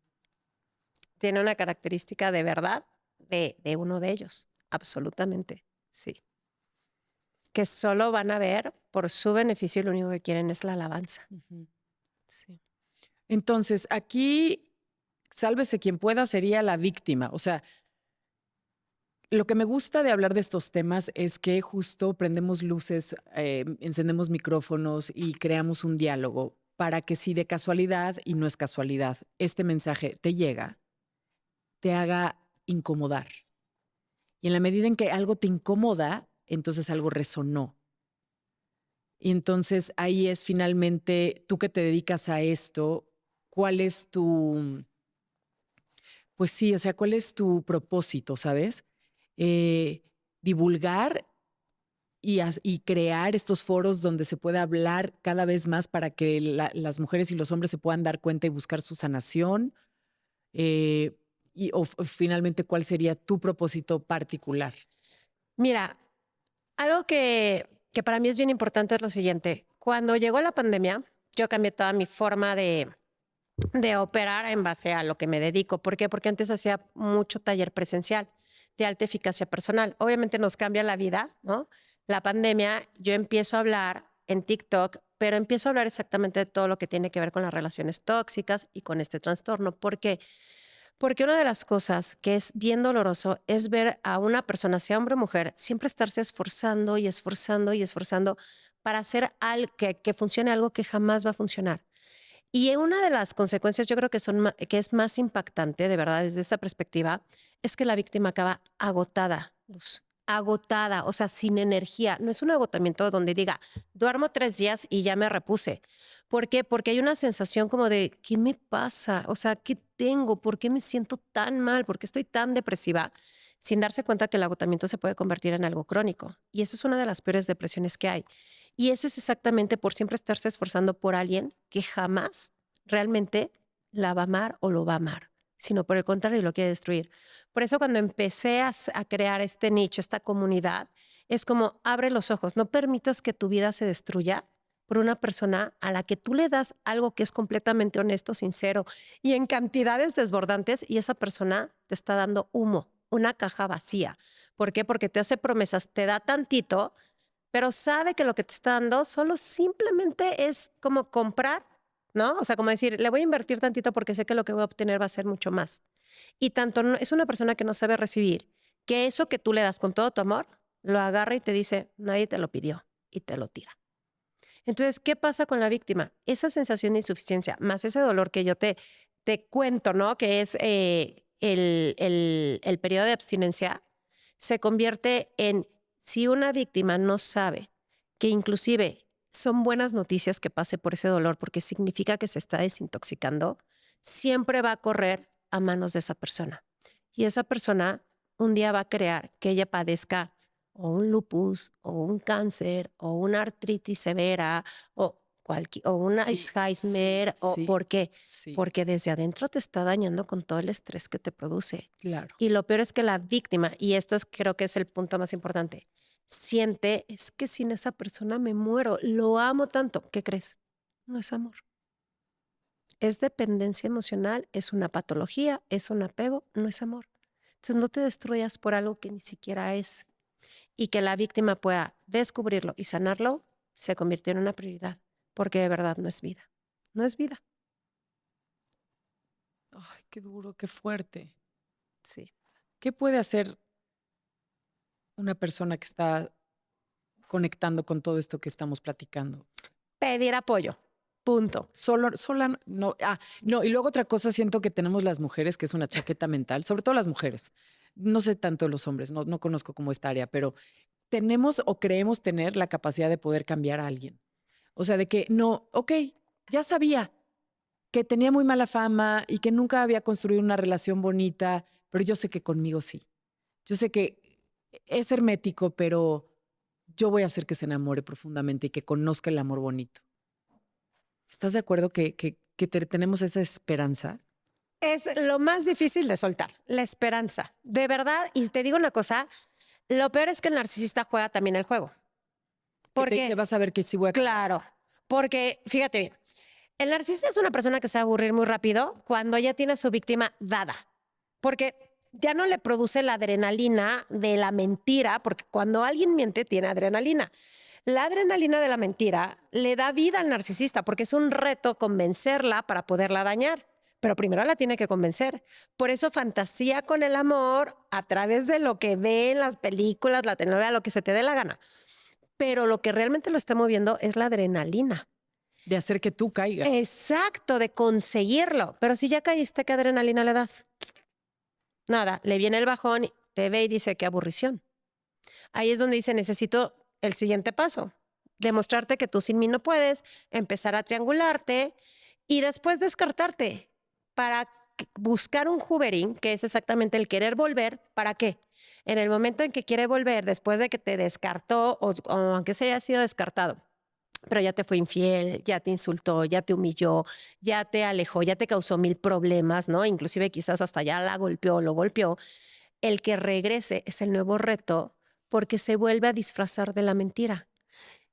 tiene una característica de verdad de uno de ellos, absolutamente, sí. Que solo van a ver por su beneficio y lo único que quieren es la alabanza. Ujú. Sí. Entonces, aquí sálvese quien pueda, sería la víctima. O sea, lo que me gusta de hablar de estos temas es que justo prendemos luces, encendemos micrófonos y creamos un diálogo para que si de casualidad, y no es casualidad, este mensaje te llega, te haga incomodar. Y en la medida en que algo te incomoda, entonces algo resonó. Y entonces ahí es finalmente tú que te dedicas a esto, ¿cuál es tu, pues sí, o sea, cuál es tu propósito, ¿sabes? Divulgar y crear estos foros donde se pueda hablar cada vez más para que las mujeres y los hombres se puedan dar cuenta y buscar su sanación. O finalmente, ¿cuál sería tu propósito particular? Mira, algo que para mí es bien importante es lo siguiente. Cuando llegó la pandemia, yo cambié toda mi forma de operar en base a lo que me dedico. ¿Por qué? Porque antes hacía mucho taller presencial de alta eficacia personal. Obviamente nos cambia la vida, ¿no? La pandemia, yo empiezo a hablar en TikTok, pero empiezo a hablar exactamente de todo lo que tiene que ver con las relaciones tóxicas y con este trastorno. ¿Por qué? Porque una de las cosas que es bien doloroso es ver a una persona, sea hombre o mujer, siempre estarse esforzando y esforzando y esforzando para hacer algo que funcione algo que jamás va a funcionar. Y una de las consecuencias, yo creo que es más impactante, de verdad, desde esta perspectiva, es que la víctima acaba agotada, Luz. Agotada, o sea, sin energía. No es un agotamiento donde diga, duermo 3 días y ya me repuse. ¿Por qué? Porque hay una sensación como de, ¿qué me pasa? O sea, ¿qué tengo? ¿Por qué me siento tan mal? ¿Por qué estoy tan depresiva? Sin darse cuenta que el agotamiento se puede convertir en algo crónico. Y eso es una de las peores depresiones que hay. Y eso es exactamente por siempre estarse esforzando por alguien que jamás realmente la va a amar o lo va a amar, sino por el contrario lo quiere destruir. Por eso cuando empecé a crear este nicho, esta comunidad, es como abre los ojos, no permitas que tu vida se destruya por una persona a la que tú le das algo que es completamente honesto, sincero y en cantidades desbordantes y esa persona te está dando humo, una caja vacía. ¿Por qué? Porque te hace promesas, te da tantito, pero sabe que lo que te está dando solo simplemente es como comprar, ¿no? O sea, como decir, le voy a invertir tantito porque sé que lo que voy a obtener va a ser mucho más. Y tanto es una persona que no sabe recibir, que eso que tú le das con todo tu amor, lo agarra y te dice, nadie te lo pidió y te lo tira. Entonces, ¿qué pasa con la víctima? Esa sensación de insuficiencia, más ese dolor que yo te cuento, ¿no? Que es el periodo de abstinencia, se convierte en, si una víctima no sabe que inclusive son buenas noticias que pase por ese dolor porque significa que se está desintoxicando, siempre va a correr a manos de esa persona. Y esa persona un día va a crear que ella padezca o un lupus, o un cáncer, o una artritis severa, o un Alzheimer. ¿Por qué? Sí. Porque desde adentro te está dañando con todo el estrés que te produce. Claro. Y lo peor es que la víctima, y esto creo que es el punto más importante, siente, es que sin esa persona me muero, lo amo tanto. ¿Qué crees? No es amor. Es dependencia emocional, es una patología, es un apego, no es amor. Entonces no te destruyas por algo que ni siquiera es. Y que la víctima pueda descubrirlo y sanarlo, se convirtió en una prioridad, porque de verdad no es vida. No es vida. Ay, qué duro, qué fuerte. Sí. ¿Qué puede hacer una persona que está conectando con todo esto que estamos platicando? Pedir apoyo. Punto. Sola, no. No, y luego otra cosa siento que tenemos las mujeres, que es una chaqueta mental, sobre todo las mujeres. No sé tanto los hombres, no conozco como esta área, pero tenemos o creemos tener la capacidad de poder cambiar a alguien. O sea, de que no, ok, ya sabía que tenía muy mala fama y que nunca había construido una relación bonita, pero yo sé que conmigo sí. Yo sé que es hermético, pero yo voy a hacer que se enamore profundamente y que conozca el amor bonito. ¿Estás de acuerdo que tenemos esa esperanza? Es lo más difícil de soltar, la esperanza. De verdad, y te digo una cosa, lo peor es que el narcisista juega también el juego. Porque se va a saber que sí voy a... Claro, porque fíjate bien, el narcisista es una persona que se va a aburrir muy rápido cuando ya tiene a su víctima dada, porque ya no le produce la adrenalina de la mentira, porque cuando alguien miente tiene adrenalina. La adrenalina de la mentira le da vida al narcisista porque es un reto convencerla para poderla dañar. pero primero la tiene que convencer. Por eso fantasía con el amor a través de lo que ve en las películas, la telenovela, lo que se te dé la gana. Pero lo que realmente lo está moviendo es la adrenalina. De hacer que tú caigas. Exacto, de conseguirlo. Pero si ya caíste, ¿qué adrenalina le das? Nada, le viene el bajón, te ve y dice, qué aburrición. Ahí es donde dice, necesito el siguiente paso. Demostrarte que tú sin mí no puedes, empezar a triangularte y después descartarte para buscar un hoovering, que es exactamente el querer volver. ¿Para qué? En el momento en que quiere volver, después de que te descartó o aunque se haya sido descartado, pero ya te fue infiel, ya te insultó, ya te humilló, ya te alejó, ya te causó 1000 problemas, ¿no? Inclusive quizás hasta ya la golpeó, lo golpeó. El que regrese es el nuevo reto porque se vuelve a disfrazar de la mentira.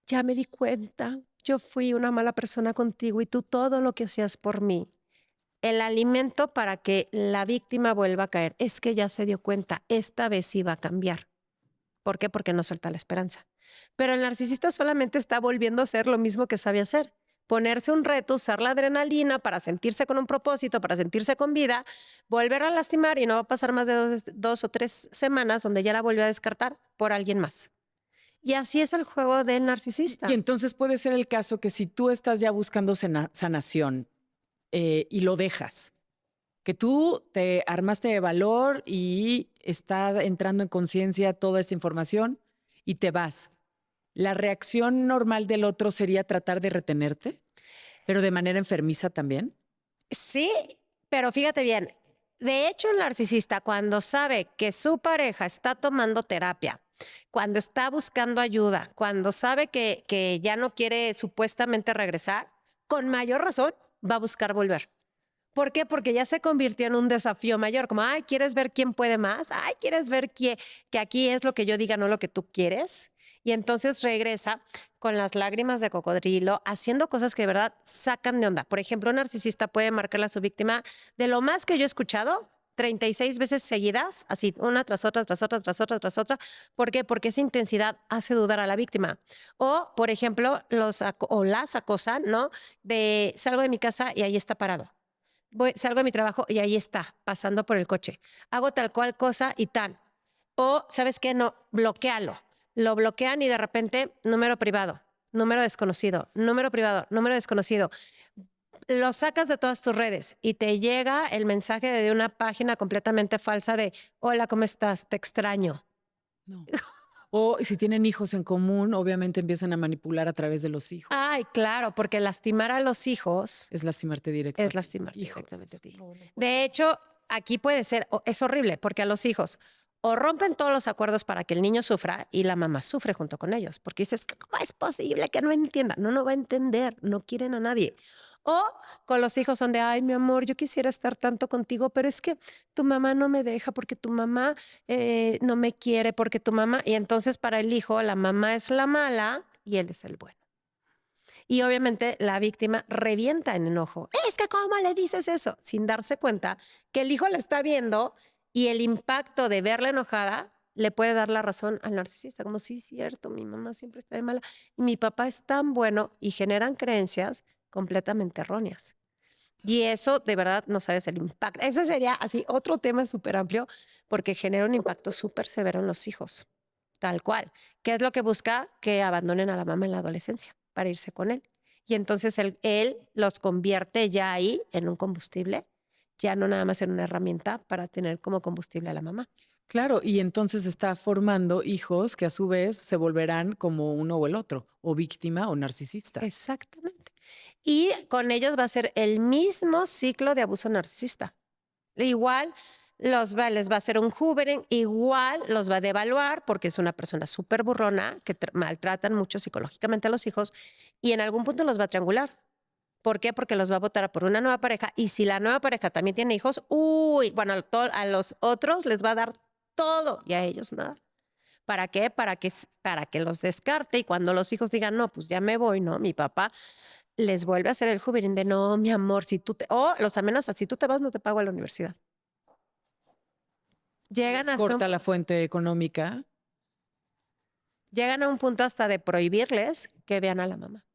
Ya me di cuenta, yo fui una mala persona contigo y tú todo lo que hacías por mí. El alimento para que la víctima vuelva a caer es que ya se dio cuenta, esta vez iba a cambiar. ¿Por qué? Porque no suelta la esperanza. Pero el narcisista solamente está volviendo a hacer lo mismo que sabe hacer. Ponerse un reto, usar la adrenalina para sentirse con un propósito, para sentirse con vida, volver a lastimar y no va a pasar más de 2 o 3 semanas donde ya la volvió a descartar por alguien más. Y así es el juego del narcisista. Y entonces puede ser el caso que si tú estás ya buscando sanación y lo dejas, que tú te armaste de valor y está entrando en conciencia toda esta información y te vas. ¿La reacción normal del otro sería tratar de retenerte, pero de manera enfermiza también? Sí, pero fíjate bien. De hecho, el narcisista, cuando sabe que su pareja está tomando terapia, cuando está buscando ayuda, cuando sabe que ya no quiere supuestamente regresar, con mayor razón va a buscar volver. ¿Por qué? Porque ya se convirtió en un desafío mayor, como, ay, ¿quieres ver quién puede más? Ay, ¿quieres ver que aquí es lo que yo diga, no lo que tú quieres? Y entonces regresa con las lágrimas de cocodrilo, haciendo cosas que de verdad sacan de onda. Por ejemplo, un narcisista puede marcarle a su víctima, de lo más que yo he escuchado, 36 veces seguidas, así, una tras otra, tras otra, tras otra, tras otra. ¿Por qué? Porque esa intensidad hace dudar a la víctima. O, por ejemplo, las acosan, ¿no? De salgo de mi casa y ahí está parado. Salgo de mi trabajo y ahí está, pasando por el coche. Hago tal cual cosa y tal. O, ¿sabes qué? No, bloquéalo. Lo bloquean y de repente, número privado, número desconocido, número privado, número desconocido. Lo sacas de todas tus redes y te llega el mensaje de una página completamente falsa de, hola, ¿cómo estás? Te extraño. No. O si tienen hijos en común, obviamente empiezan a manipular a través de los hijos. Ay, claro, porque lastimar a los hijos Es lastimarte directamente. es lastimarte Hijos. directamente a ti. No. De hecho, aquí puede ser, es horrible, porque a los hijos o rompen todos los acuerdos para que el niño sufra y la mamá sufre junto con ellos, porque dices, ¿cómo es posible que no entienda? No va a entender, no quieren a nadie. O con los hijos son de, ay, mi amor, yo quisiera estar tanto contigo, pero es que tu mamá no me deja porque tu mamá no me quiere, porque tu mamá... Y entonces para el hijo la mamá es la mala y él es el bueno. Y obviamente la víctima revienta en enojo. Es que ¿cómo le dices eso? Sin darse cuenta que el hijo la está viendo y el impacto de verla enojada le puede dar la razón al narcisista. Como, sí, es cierto, mi mamá siempre está de mala y mi papá es tan bueno, y generan creencias completamente erróneas. Y eso, de verdad, no sabes el impacto. Ese sería así otro tema súper amplio porque genera un impacto súper severo en los hijos. Tal cual. ¿Qué es lo que busca? Que abandonen a la mamá en la adolescencia para irse con él. Y entonces él los convierte ya ahí en un combustible, ya no nada más en una herramienta para tener como combustible a la mamá. Claro, y entonces está formando hijos que a su vez se volverán como uno o el otro, o víctima o narcisista. Exactamente. Y con ellos va a ser el mismo ciclo de abuso narcisista. Igual les va a hacer un hoovering, igual los va a devaluar porque es una persona súper burrona que maltratan mucho psicológicamente a los hijos y en algún punto los va a triangular. ¿Por qué? Porque los va a votar por una nueva pareja y si la nueva pareja también tiene hijos, bueno, a los otros les va a dar todo y a ellos nada. ¿Para qué? Para que los descarte y cuando los hijos digan, no, pues ya me voy, ¿no? Mi papá les vuelve a hacer el hoovering de, no, mi amor, o los amenaza, si tú te vas no te pago a la universidad. Llegan Les corta la fuente económica. Llegan a un punto hasta de prohibirles que vean a la mamá.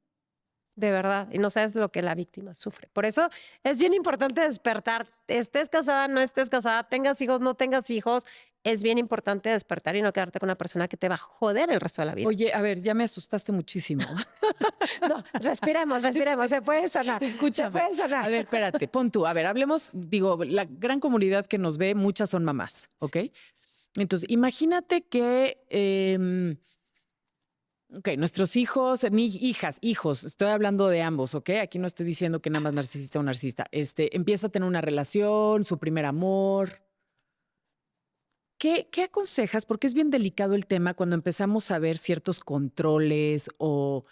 de verdad, y no sabes lo que la víctima sufre. Por eso es bien importante despertar, estés casada, no estés casada, tengas hijos, no tengas hijos, es bien importante despertar y no quedarte con una persona que te va a joder el resto de la vida. Oye, a ver, ya me asustaste muchísimo. No, respiremos, se puede sonar. Escúchame. Se puede sonar. A ver, espérate, pon tú. A ver, hablemos, digo, la gran comunidad que nos ve, muchas son mamás, ¿ok? Entonces, imagínate que, ok, nuestros hijos, ni hijas, hijos, estoy hablando de ambos, ¿ok? Aquí no estoy diciendo que nada más narcisista o narcisista. Empieza a tener una relación, su primer amor. ¿Qué aconsejas? Porque es bien delicado el tema cuando empezamos a ver ciertos controles o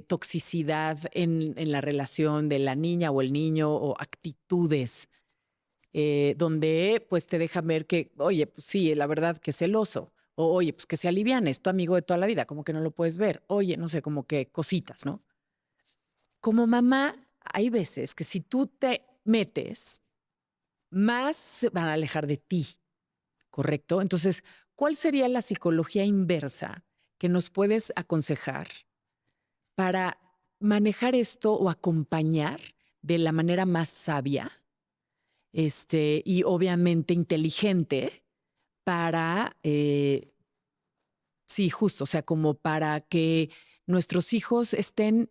toxicidad en la relación de la niña o el niño o actitudes donde pues te dejan ver que, oye, pues sí, la verdad que es celoso. O oye, pues que se aliviane, es tu amigo de toda la vida, como que no lo puedes ver. Oye, no sé, como que cositas, ¿no? Como mamá, hay veces que si tú te metes, más se van a alejar de ti. ¿Correcto? Entonces, ¿cuál sería la psicología inversa que nos puedes aconsejar para manejar esto o acompañar de la manera más sabia, y obviamente inteligente para, sí, justo, o sea, como para que nuestros hijos estén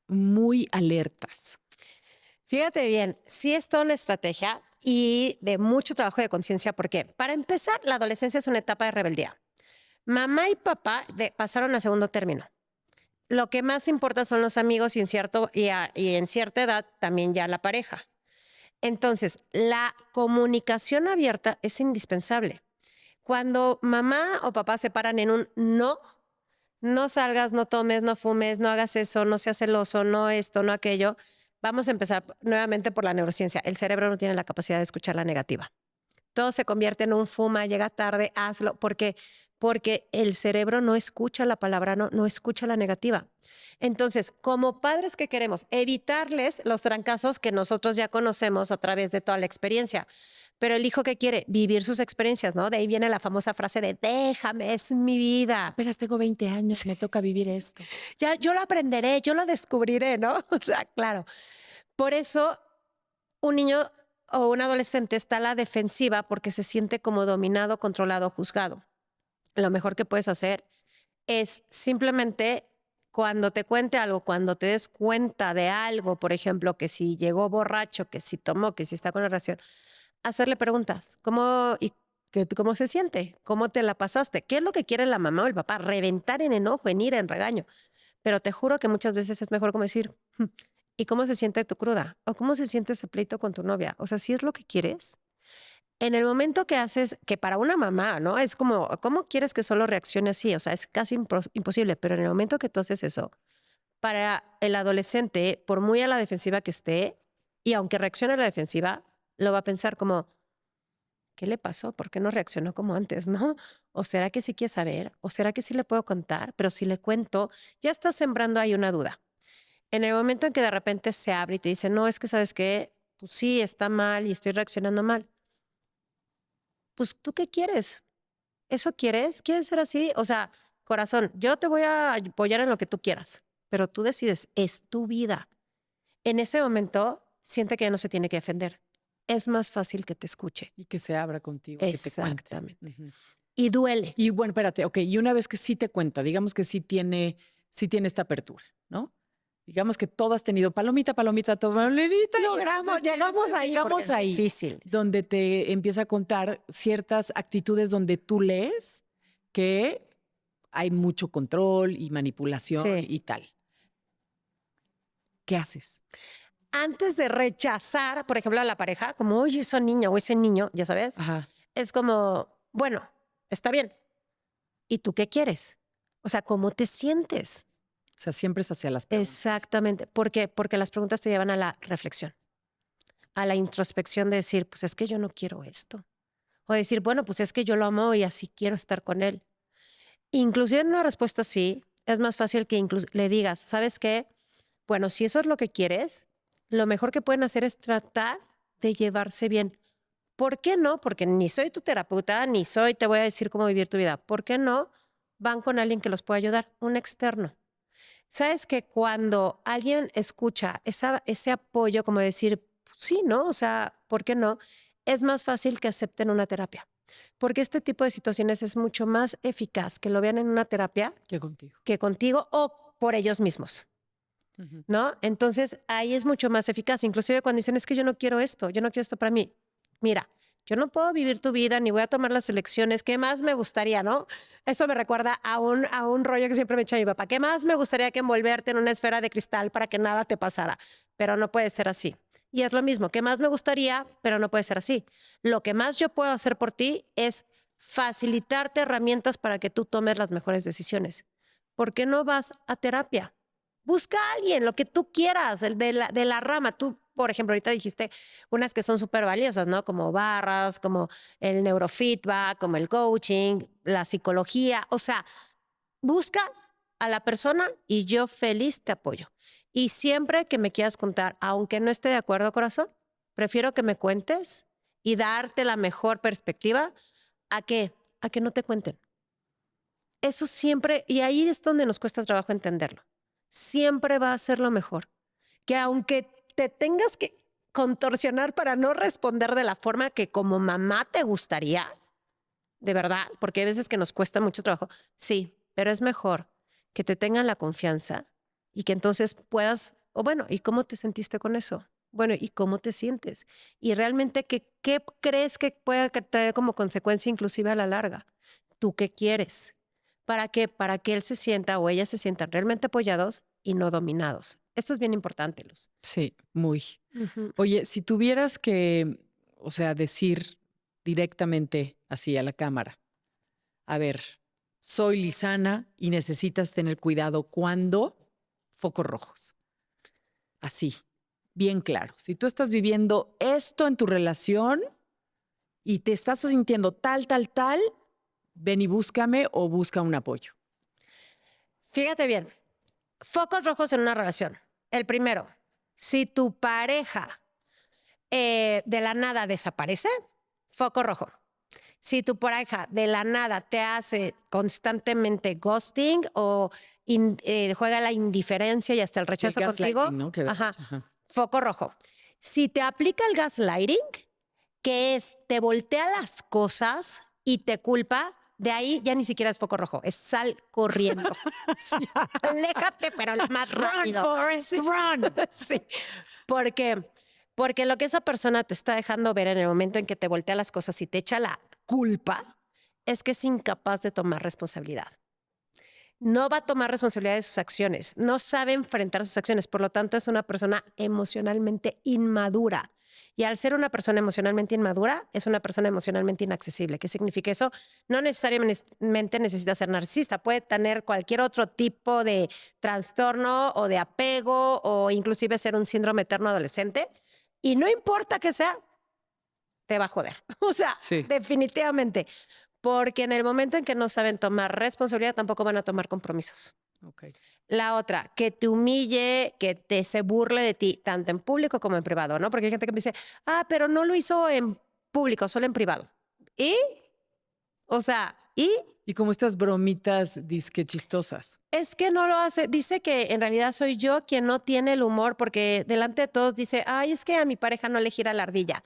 muy alertas? Fíjate bien, sí es toda una estrategia y de mucho trabajo de conciencia, porque para empezar, la adolescencia es una etapa de rebeldía. Mamá y papá pasaron a segundo término. Lo que más importa son los amigos y en cierta edad también ya la pareja. Entonces, la comunicación abierta es indispensable. Cuando mamá o papá se paran en un no, no salgas, no tomes, no fumes, no hagas eso, no seas celoso, no esto, no aquello, vamos a empezar nuevamente por la neurociencia. El cerebro no tiene la capacidad de escuchar la negativa. Todo se convierte en un fuma, llega tarde, hazlo, porque el cerebro no escucha la palabra, no escucha la negativa. Entonces, como padres, ¿qué queremos? Evitarles los trancazos que nosotros ya conocemos a través de toda la experiencia. Pero el hijo, ¿qué quiere? Vivir sus experiencias, ¿no? De ahí viene la famosa frase de déjame, es mi vida. Apenas tengo 20 años, me toca vivir esto. Ya, yo lo aprenderé, yo lo descubriré, ¿no? O sea, claro. Por eso, un niño o un adolescente está a la defensiva porque se siente como dominado, controlado, juzgado. Lo mejor que puedes hacer es simplemente cuando te cuente algo, cuando te des cuenta de algo, por ejemplo, que si llegó borracho, que si tomó, que si está con la relación, hacerle preguntas. ¿Cómo se siente? ¿Cómo te la pasaste? ¿Qué es lo que quiere la mamá o el papá? Reventar en enojo, en ira, en regaño. Pero te juro que muchas veces es mejor como decir, ¿y cómo se siente tu cruda? ¿O cómo se siente ese pleito con tu novia? O sea, si es lo que quieres, en el momento que haces, que para una mamá, ¿no? Es como, ¿cómo quieres que solo reaccione así? O sea, es casi imposible, pero en el momento que tú haces eso, para el adolescente, por muy a la defensiva que esté, y aunque reaccione a la defensiva, lo va a pensar como, ¿qué le pasó? ¿Por qué no reaccionó como antes, no? ¿O será que sí quiere saber? ¿O será que sí le puedo contar? Pero si le cuento, ya está sembrando ahí una duda. En el momento en que de repente se abre y te dice, no, es que ¿sabes qué? Pues sí, está mal y estoy reaccionando mal. Pues, ¿tú qué quieres? ¿Eso quieres? ¿Quieres ser así? O sea, corazón, yo te voy a apoyar en lo que tú quieras, pero tú decides, es tu vida. En ese momento, siente que ya no se tiene que defender. Es más fácil que te escuche. Y que se abra contigo, que te cuente. Exactamente. Ujú. Y duele. Y bueno, espérate, ok, y una vez que sí te cuenta, digamos que sí tiene esta apertura, ¿no? Digamos que todo has tenido palomita, llegamos ahí. Llegamos porque ahí. es difícil. Donde te empieza a contar ciertas actitudes donde tú lees que hay mucho control y manipulación Sí. y tal. ¿Qué haces? Antes de rechazar, por ejemplo, a la pareja, como, oye, esa niña o ese niño, ya sabes, Ajá. es como, bueno, está bien. ¿Y tú qué quieres? O sea, ¿cómo te sientes? O sea, siempre es hacia las preguntas. Exactamente. ¿Por qué? Porque las preguntas te llevan a la reflexión, a la introspección de decir, pues es que yo no quiero esto. O decir, bueno, pues es que yo lo amo y así quiero estar con él. Inclusive en una respuesta así, es más fácil que le digas, ¿sabes qué? Bueno, si eso es lo que quieres, lo mejor que pueden hacer es tratar de llevarse bien. ¿Por qué no? Porque ni soy tu terapeuta, ni te voy a decir cómo vivir tu vida. ¿Por qué no van con alguien que los pueda ayudar? Un externo. Sabes que cuando alguien escucha ese apoyo, como decir, sí, ¿no? O sea, ¿por qué no? Es más fácil que acepten una terapia. Porque este tipo de situaciones es mucho más eficaz que lo vean en una terapia ¿Qué contigo? que contigo o por ellos mismos, Ujú. ¿no? Entonces ahí es mucho más eficaz. Inclusive cuando dicen, es que yo no quiero esto, yo no quiero esto para mí. Mira, yo no puedo vivir tu vida ni voy a tomar las elecciones. ¿Qué más me gustaría, no? Eso me recuerda a un rollo que siempre me echa mi papá. ¿Qué más me gustaría que envolverte en una esfera de cristal para que nada te pasara? Pero no puede ser así. Y es lo mismo, ¿qué más me gustaría? Pero no puede ser así. Lo que más yo puedo hacer por ti es facilitarte herramientas para que tú tomes las mejores decisiones. ¿Por qué no vas a terapia? Busca a alguien, lo que tú quieras, el de la rama. Tú, por ejemplo, ahorita dijiste unas que son súper valiosas, ¿no? Como barras, como el neurofeedback, como el coaching, la psicología. O sea, busca a la persona y yo feliz te apoyo. Y siempre que me quieras contar, aunque no esté de acuerdo, corazón, prefiero que me cuentes y darte la mejor perspectiva a que no te cuenten. Eso siempre, y ahí es donde nos cuesta trabajo entenderlo. Siempre va a ser lo mejor. Que aunque te tengas que contorsionar para no responder de la forma que como mamá te gustaría, de verdad, porque hay veces que nos cuesta mucho trabajo, sí, pero es mejor que te tengan la confianza y que entonces puedas, o bueno, ¿y cómo te sentiste con eso? Bueno, ¿y cómo te sientes? Y realmente, ¿qué crees que puede traer como consecuencia inclusive a la larga? ¿Tú qué quieres? ¿Para qué? Para que él se sienta o ella se sientan realmente apoyados y no dominados. Esto es bien importante, Luz. Sí, muy. Ujú. Oye, si tuvieras que, o sea, decir directamente así a la cámara, a ver, soy Lisana y necesitas tener cuidado cuando focos rojos. Así, bien claro. Si tú estás viviendo esto en tu relación y te estás sintiendo tal, ven y búscame o busca un apoyo. Fíjate bien, focos rojos en una relación. El primero, si tu pareja de la nada desaparece, foco rojo. Si tu pareja de la nada te hace constantemente ghosting o juega la indiferencia y hasta el rechazo El contigo, gaslighting, ¿no? Que vemos. ajá, Ajá. foco rojo. Si te aplica el gaslighting, que es te voltea las cosas y te culpa, de ahí ya ni siquiera es foco rojo, es sal corriendo. Sí. Aléjate, pero lo más rápido. Forrest, run. Sí, porque, porque lo que esa persona te está dejando ver en el momento en que te voltea las cosas y te echa la culpa es que es incapaz de tomar responsabilidad. No va a tomar responsabilidad de sus acciones, no sabe enfrentar sus acciones, por lo tanto es una persona emocionalmente inmadura. Y al ser una persona emocionalmente inmadura, es una persona emocionalmente inaccesible. ¿Qué significa eso? No necesariamente necesita ser narcisista, puede tener cualquier otro tipo de trastorno o de apego o inclusive ser un síndrome eterno adolescente. Y no importa que sea, te va a joder. O sea, Sí. definitivamente. Porque en el momento en que no saben tomar responsabilidad, tampoco van a tomar compromisos. Ok. La otra, que te humille, que se burle de ti, tanto en público como en privado, ¿no? Porque hay gente que me dice, pero no lo hizo en público, solo en privado. ¿Y? O sea, ¿y? Y como estas bromitas disque chistosas. Es que no lo hace. Dice que en realidad soy yo quien no tiene el humor porque delante de todos dice, ay, es que a mi pareja no le gira la ardilla.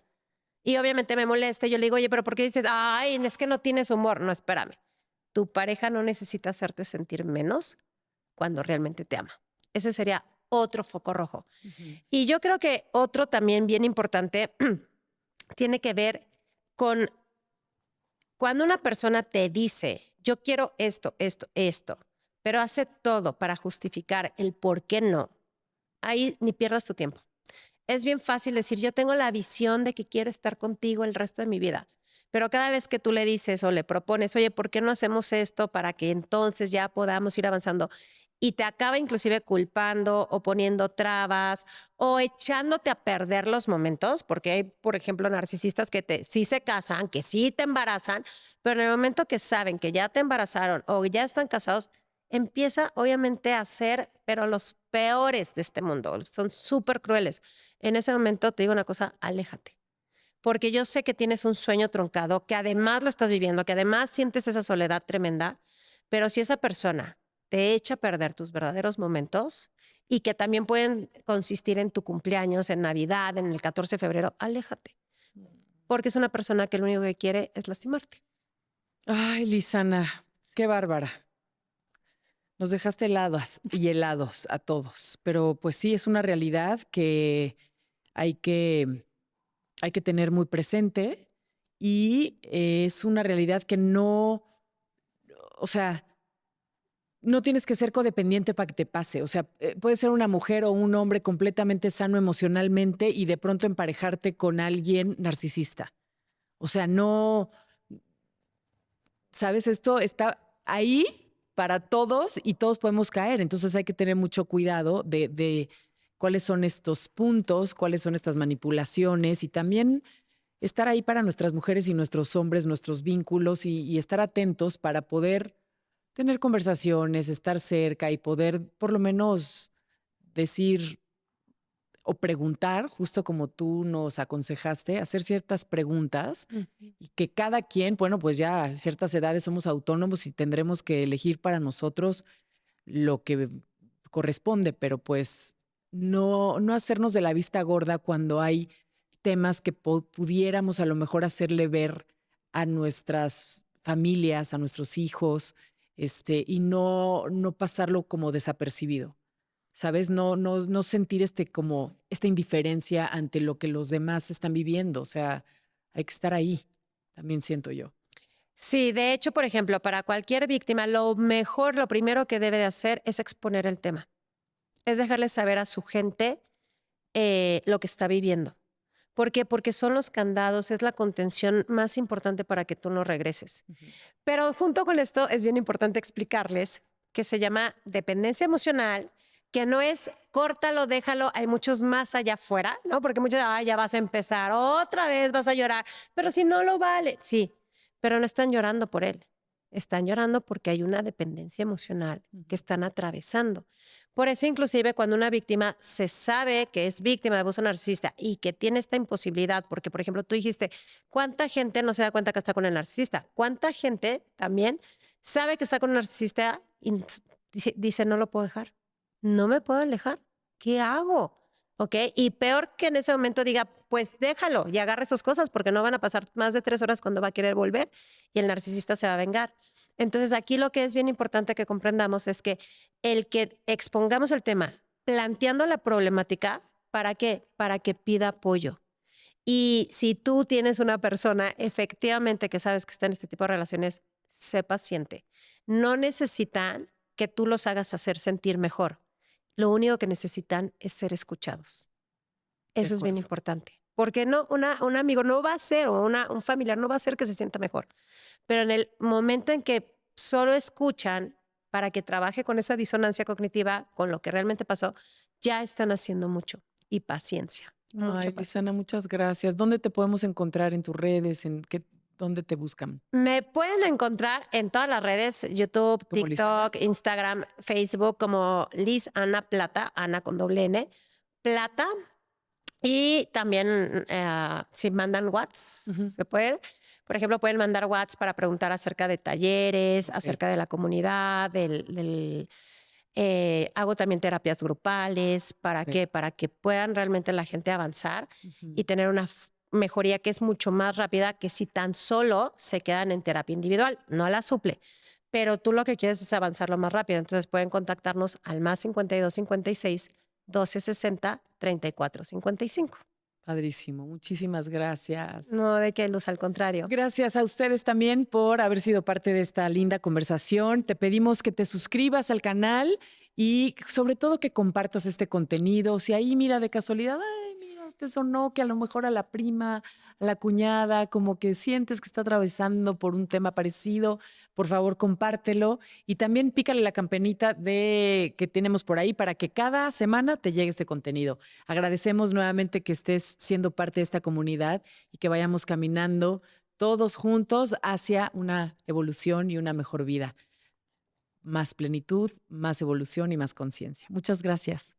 Y obviamente me molesta. Yo le digo, oye, pero ¿por qué dices, ay, es que no tienes humor? No, espérame. Tu pareja no necesita hacerte sentir menos cuando realmente te ama. Ese sería otro foco rojo. Y yo creo que otro también bien importante tiene que ver con cuando una persona te dice, yo quiero esto, pero hace todo para justificar el por qué no, ahí ni pierdas tu tiempo. Es bien fácil decir, yo tengo la visión de que quiero estar contigo el resto de mi vida. Pero cada vez que tú le dices o le propones, oye, ¿por qué no hacemos esto para que entonces ya podamos ir avanzando? Y te acaba inclusive culpando o poniendo trabas o echándote a perder los momentos, porque hay, por ejemplo, narcisistas que sí se casan, que sí te embarazan, pero en el momento que saben que ya te embarazaron o ya están casados, empieza obviamente a ser, pero los peores de este mundo, son súper crueles. En ese momento te digo una cosa, aléjate. Porque yo sé que tienes un sueño truncado, que además lo estás viviendo, que además sientes esa soledad tremenda, pero si esa persona te echa a perder tus verdaderos momentos y que también pueden consistir en tu cumpleaños, en Navidad, en el 14 de febrero, aléjate. Porque es una persona que lo único que quiere es lastimarte. Ay, Lizana, qué bárbara. Nos dejaste heladas y helados a todos. Pero pues sí, es una realidad que hay que, hay que tener muy presente y es una realidad que no, o sea, no tienes que ser codependiente para que te pase. O sea, puedes ser una mujer o un hombre completamente sano emocionalmente y de pronto emparejarte con alguien narcisista. O sea, no, ¿sabes? Esto está ahí para todos y todos podemos caer. Entonces hay que tener mucho cuidado de cuáles son estos puntos, cuáles son estas manipulaciones y también estar ahí para nuestras mujeres y nuestros hombres, nuestros vínculos y estar atentos para poder tener conversaciones, estar cerca y poder por lo menos decir o preguntar, justo como tú nos aconsejaste, hacer ciertas preguntas y que cada quien, bueno, pues ya a ciertas edades somos autónomos y tendremos que elegir para nosotros lo que corresponde, pero pues no hacernos de la vista gorda cuando hay temas que pudiéramos a lo mejor hacerle ver a nuestras familias, a nuestros hijos, y no pasarlo como desapercibido. ¿Sabes? No sentir como esta indiferencia ante lo que los demás están viviendo. O sea, hay que estar ahí, también siento yo. Sí, de hecho, por ejemplo, para cualquier víctima, lo primero que debe de hacer es exponer el tema. Es dejarle saber a su gente lo que está viviendo. ¿Por qué? Porque son los candados, es la contención más importante para que tú no regreses. Pero junto con esto es bien importante explicarles que se llama dependencia emocional, que no es córtalo, déjalo, hay muchos más allá afuera, ¿no? Porque muchos, ya vas a empezar, otra vez vas a llorar, pero si no lo vale, sí, pero no están llorando por él, están llorando porque hay una dependencia emocional que están atravesando. Por eso, inclusive, cuando una víctima se sabe que es víctima de abuso narcisista y que tiene esta imposibilidad, porque, por ejemplo, tú dijiste, ¿cuánta gente no se da cuenta que está con el narcisista? ¿Cuánta gente también sabe que está con un narcisista y dice, no lo puedo dejar? No me puedo alejar. ¿Qué hago? ¿Ok? Y peor que en ese momento diga, pues déjalo y agarre sus cosas porque no van a pasar más de 3 horas cuando va a querer volver y el narcisista se va a vengar. Entonces aquí lo que es bien importante que comprendamos es que el que expongamos el tema planteando la problemática, ¿para qué? Para que pida apoyo. Y si tú tienes una persona efectivamente que sabes que está en este tipo de relaciones, sé paciente. No necesitan que tú los hagas hacer sentir mejor. Lo único que necesitan es ser escuchados. Eso es bien importante. Porque no, un amigo no va a hacer, o un familiar no va a hacer que se sienta mejor. Pero en el momento en que solo escuchan para que trabaje con esa disonancia cognitiva, con lo que realmente pasó, ya están haciendo mucho. Y paciencia. Ay, Lizana, muchas gracias. ¿Dónde te podemos encontrar en tus redes? ¿Dónde te buscan? Me pueden encontrar en todas las redes, YouTube, ¿Como TikTok, Instagram, Facebook, como Liz Ana Plata, Ana con doble N, Plata. Y también si mandan WhatsApp, se puede. Por ejemplo, pueden mandar WhatsApp para preguntar acerca de talleres, acerca de la comunidad, hago también terapias grupales. ¿Para qué? Para que puedan realmente la gente avanzar y tener una mejoría que es mucho más rápida que si tan solo se quedan en terapia individual. No la suple, pero tú lo que quieres es avanzarlo más rápido. Entonces pueden contactarnos al +52 56 12 60 34 55. Padrísimo, muchísimas gracias. No, de qué, Luz, al contrario. Gracias a ustedes también por haber sido parte de esta linda conversación. Te pedimos que te suscribas al canal y sobre todo que compartas este contenido. Si ahí, mira, de casualidad, ay, mira, te sonó que a lo mejor a la prima, a la cuñada, como que sientes que está atravesando por un tema parecido, por favor, compártelo. Y también pícale la campanita que tenemos por ahí para que cada semana te llegue este contenido. Agradecemos nuevamente que estés siendo parte de esta comunidad y que vayamos caminando todos juntos hacia una evolución y una mejor vida. Más plenitud, más evolución y más conciencia. Muchas gracias.